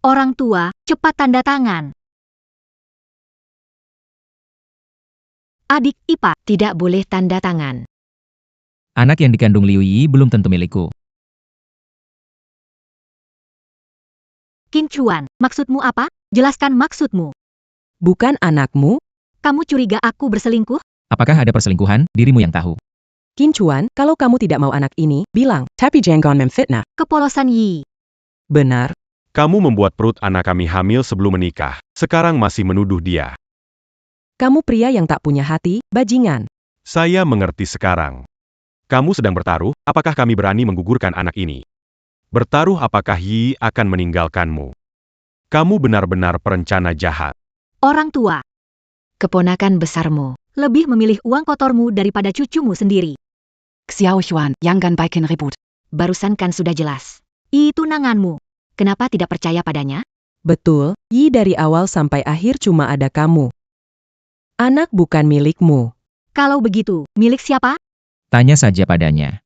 orang tua, cepat tanda tangan. Adik Ipa, Tidak boleh tanda tangan. Anak yang dikandung Liu Yi belum tentu milikku. Qin Chuan, maksudmu apa? Jelaskan maksudmu. Bukan anakmu? Kamu curiga aku berselingkuh? Apakah ada perselingkuhan? Dirimu yang tahu. Qin Chuan, kalau kamu tidak mau anak ini, bilang, tapi jangan memfitnah. Kepolosan Yi. Benar. Kamu membuat perut anak kami hamil sebelum menikah. Sekarang masih menuduh dia. Kamu pria yang tak punya hati, bajingan. Saya mengerti sekarang. Kamu sedang bertaruh, apakah kami berani menggugurkan anak ini? Bertaruh apakah Yi akan meninggalkanmu? Kamu benar-benar perencana jahat. Orang tua, Keponakan besarmu. lebih memilih uang kotormu daripada cucumu sendiri. Xiao Xuan, jangan bikin ribut. Barusan kan sudah jelas. Yi tunanganmu. Kenapa tidak percaya padanya? Betul, Yi dari awal sampai akhir cuma ada kamu. Anak bukan milikmu. Kalau begitu, milik siapa? Tanya saja padanya.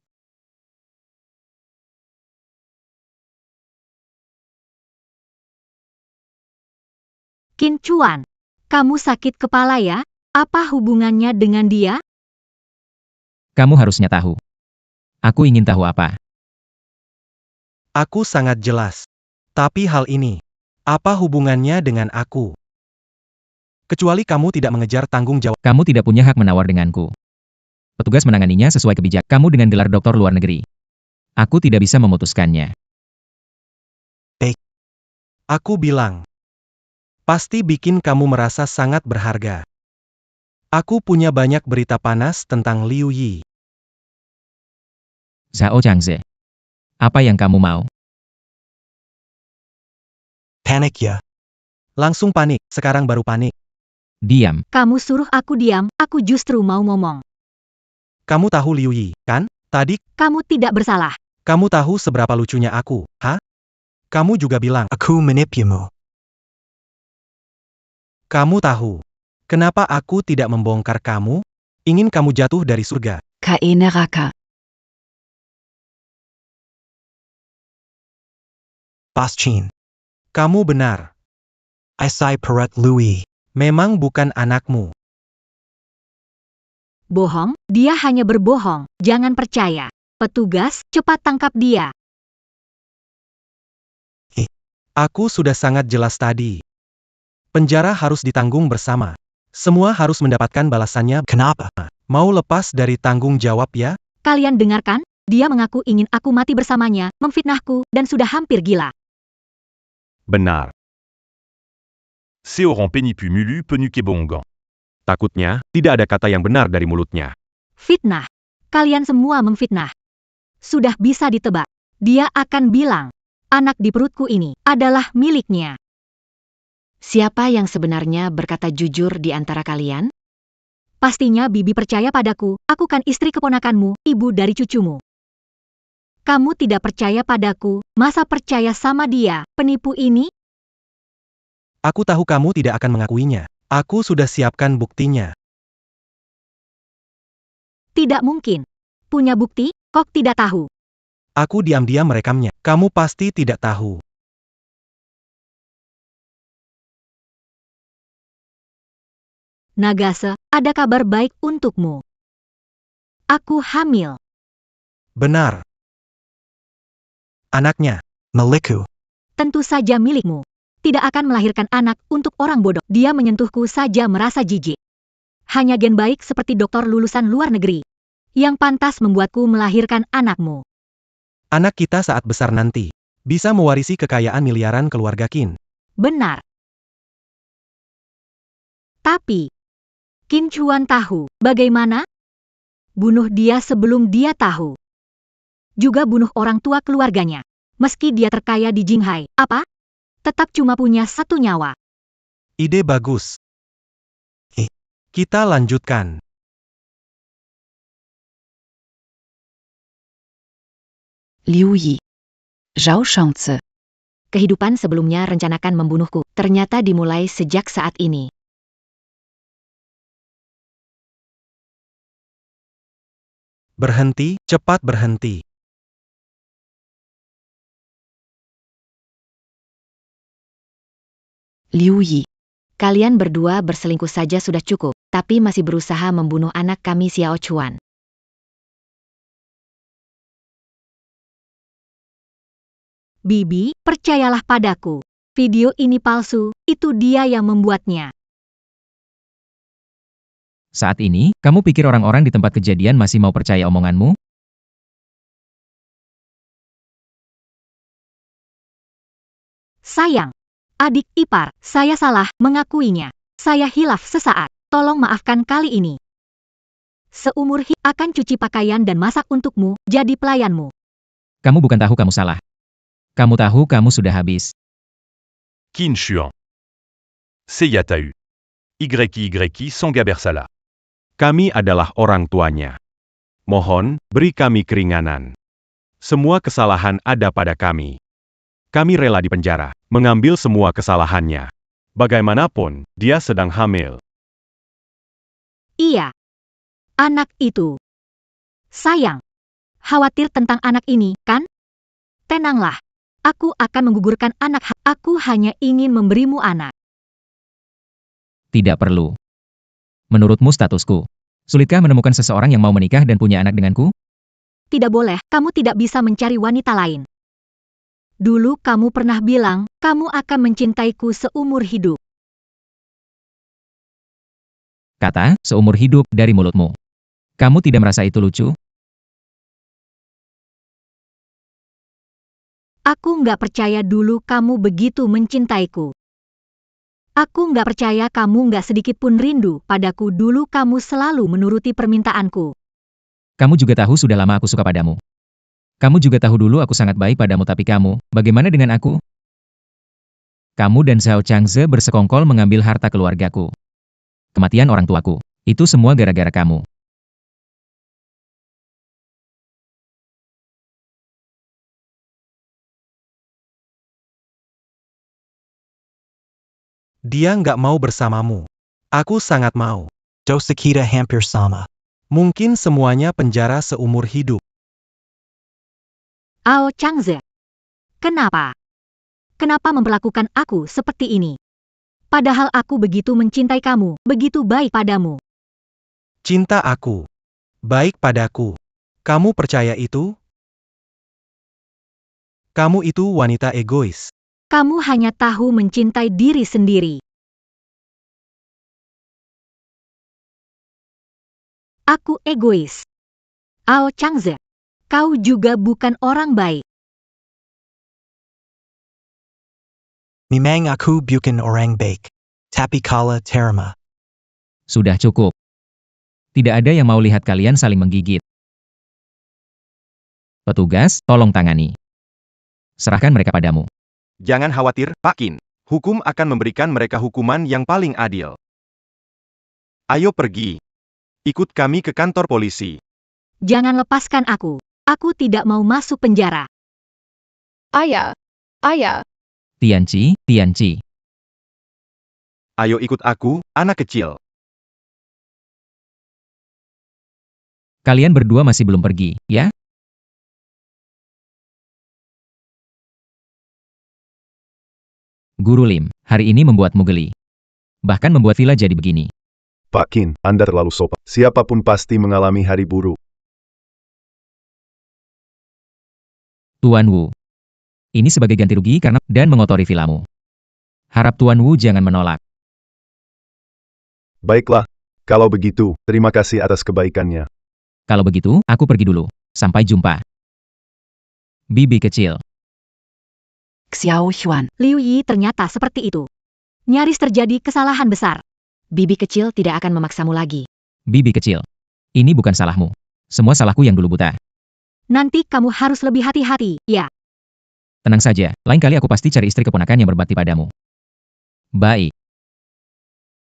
Qin Chuan. Kamu sakit kepala ya? Apa hubungannya dengan dia? Kamu harusnya tahu. Aku ingin tahu apa. Aku sangat jelas. Tapi hal ini, apa hubungannya dengan aku? Kecuali kamu tidak mengejar tanggung jawab. Kamu tidak punya hak menawar denganku. Petugas menanganinya sesuai kebijakan. Kamu dengan gelar doktor luar negeri. Aku tidak bisa memutuskannya. Aku bilang. Pasti bikin kamu merasa sangat berharga. Aku punya banyak berita panas tentang Liu Yi. Zhao Changze. Apa yang kamu mau? Panik ya. Langsung panik, sekarang baru panik. Diam. Kamu suruh aku diam, aku justru mau ngomong. Kamu tahu Liu Yi, kan? Tadi, Kamu tidak bersalah. kamu tahu seberapa lucunya aku, ha? Kamu juga bilang, Aku menipumu. kamu tahu. Kenapa aku tidak membongkar kamu? Ingin kamu jatuh dari surga. Kae neraka. Bos Chin. Kamu benar. Isai Perut Louis. Memang bukan anakmu. Bohong, dia hanya berbohong. Jangan percaya. Petugas, cepat tangkap dia. Aku sudah sangat jelas tadi. Penjara harus ditanggung bersama. Semua harus mendapatkan balasannya. Kenapa? Mau lepas dari tanggung jawab ya? Kalian dengarkan? Dia mengaku ingin aku mati bersamanya, memfitnahku, dan sudah hampir gila. Benar. Seorang penipu mulu penuke bongan. Takutnya, tidak ada kata yang benar dari mulutnya. Fitnah. Kalian semua memfitnah. Sudah bisa ditebak. Dia akan bilang, anak di perutku ini adalah miliknya. Siapa yang sebenarnya berkata jujur di antara kalian? Pastinya Bibi percaya padaku, aku kan istri keponakanmu, ibu dari cucumu. Kamu tidak percaya padaku, masa percaya sama dia, penipu ini? Aku tahu kamu tidak akan mengakuinya. Aku sudah siapkan buktinya. Tidak mungkin. Punya bukti, kok tidak tahu? Aku diam-diam merekamnya. Kamu pasti tidak tahu. Nagase, ada kabar baik untukmu. Aku hamil. Benar. Anaknya. Milikku. Tentu saja milikmu. Tidak akan melahirkan anak untuk orang bodoh. Dia menyentuhku saja merasa jijik. Hanya gen baik seperti dokter lulusan luar negeri. Yang pantas membuatku melahirkan anakmu. Anak kita saat besar nanti. Bisa mewarisi kekayaan miliaran keluarga Qin. Benar. Tapi, Qin Chuan tahu, bagaimana? Bunuh dia sebelum dia tahu. Juga bunuh orang tua keluarganya. Meski dia terkaya di Jinghai, apa? Tetap cuma punya satu nyawa. Ide bagus. Kita lanjutkan. Liu Yi. Zhao Shangzi. Kehidupan sebelumnya rencanakan membunuhku, ternyata dimulai sejak saat ini. Berhenti, cepat berhenti. Liu Yi. Kalian berdua berselingkuh saja sudah cukup, tapi masih berusaha membunuh anak kami Xiao Chuan. Bibi, percayalah padaku. Video ini palsu, itu dia yang membuatnya. Saat ini, kamu pikir orang-orang di tempat kejadian masih mau percaya omonganmu? Sayang. Adik ipar, saya salah mengakuinya. Saya hilaf sesaat. Tolong maafkan kali ini. Seumur hidup akan cuci pakaian dan masak untukmu, jadi pelayanmu. Kamu bukan tahu kamu salah. Kamu tahu kamu sudah habis. Qin Chuan. Seyatau. YYI Songabersala. Kami adalah orang tuanya. Mohon, beri kami keringanan. Semua kesalahan ada pada kami. Kami rela dipenjara, mengambil semua kesalahannya. Bagaimanapun, dia sedang hamil. Iya. Anak itu. Sayang. Khawatir tentang anak ini, kan? Tenanglah. Aku akan menggugurkan anak. Aku hanya ingin memberimu anak. Tidak perlu. Menurutmu statusku, sulitkah menemukan seseorang yang mau menikah dan punya anak denganku? Tidak boleh, kamu tidak bisa mencari wanita lain. Dulu kamu pernah bilang, kamu akan mencintaiku seumur hidup. Kata, seumur hidup, dari mulutmu. Kamu tidak merasa itu lucu? Aku nggak percaya dulu kamu begitu mencintaiku. Aku nggak percaya kamu nggak sedikit pun rindu padaku dulu kamu selalu menuruti permintaanku. Kamu juga tahu sudah lama aku suka padamu. Kamu juga tahu dulu aku sangat baik padamu tapi kamu, bagaimana dengan aku? Kamu dan Zhao Changze bersekongkol mengambil harta keluargaku. Kematian orang tuaku. Itu semua gara-gara kamu. Dia nggak mau bersamamu. Aku sangat mau. Dosa kita hampir sama. Mungkin semuanya penjara seumur hidup. Ao Changze. Kenapa? Kenapa memperlakukan aku seperti ini? Padahal aku begitu mencintai kamu, begitu baik padamu. Cinta aku. Baik padaku. Kamu percaya itu? Kamu itu wanita egois. Kamu hanya tahu mencintai diri sendiri. Aku egois. Ao Changze. Kau juga bukan orang baik. Memang aku bukan orang baik. Tapi kala terima. Sudah cukup. Tidak ada yang mau lihat kalian saling menggigit. Petugas, tolong tangani. Serahkan mereka padamu. Jangan khawatir, Pak Qin. Hukum akan memberikan mereka hukuman yang paling adil. Ayo pergi. Ikut kami ke kantor polisi. Jangan lepaskan aku. Aku tidak mau masuk penjara. Ayah. Ayah. Tianqi, Tianqi. Ayo ikut aku, anak kecil. Kalian berdua masih belum pergi, ya? Guru Lim, hari ini membuatmu geli. Bahkan membuat villa jadi begini. Pak Qin, Anda terlalu sopan. Siapapun pasti mengalami hari buruk. Tuan Wu. Ini sebagai ganti rugi karena dan mengotori villamu. Harap Tuan Wu jangan menolak. Baiklah. Kalau begitu, terima kasih atas kebaikannya. Kalau begitu, aku pergi dulu. Sampai jumpa. Bibi kecil. Xiao Xuan. Liu Yi ternyata seperti itu. Nyaris terjadi kesalahan besar. Bibi kecil tidak akan memaksamu lagi. Bibi kecil. Ini bukan salahmu. Semua salahku yang dulu buta. Nanti kamu harus lebih hati-hati, ya. Tenang saja, lain kali aku pasti cari istri keponakan yang berbakti padamu. Baik.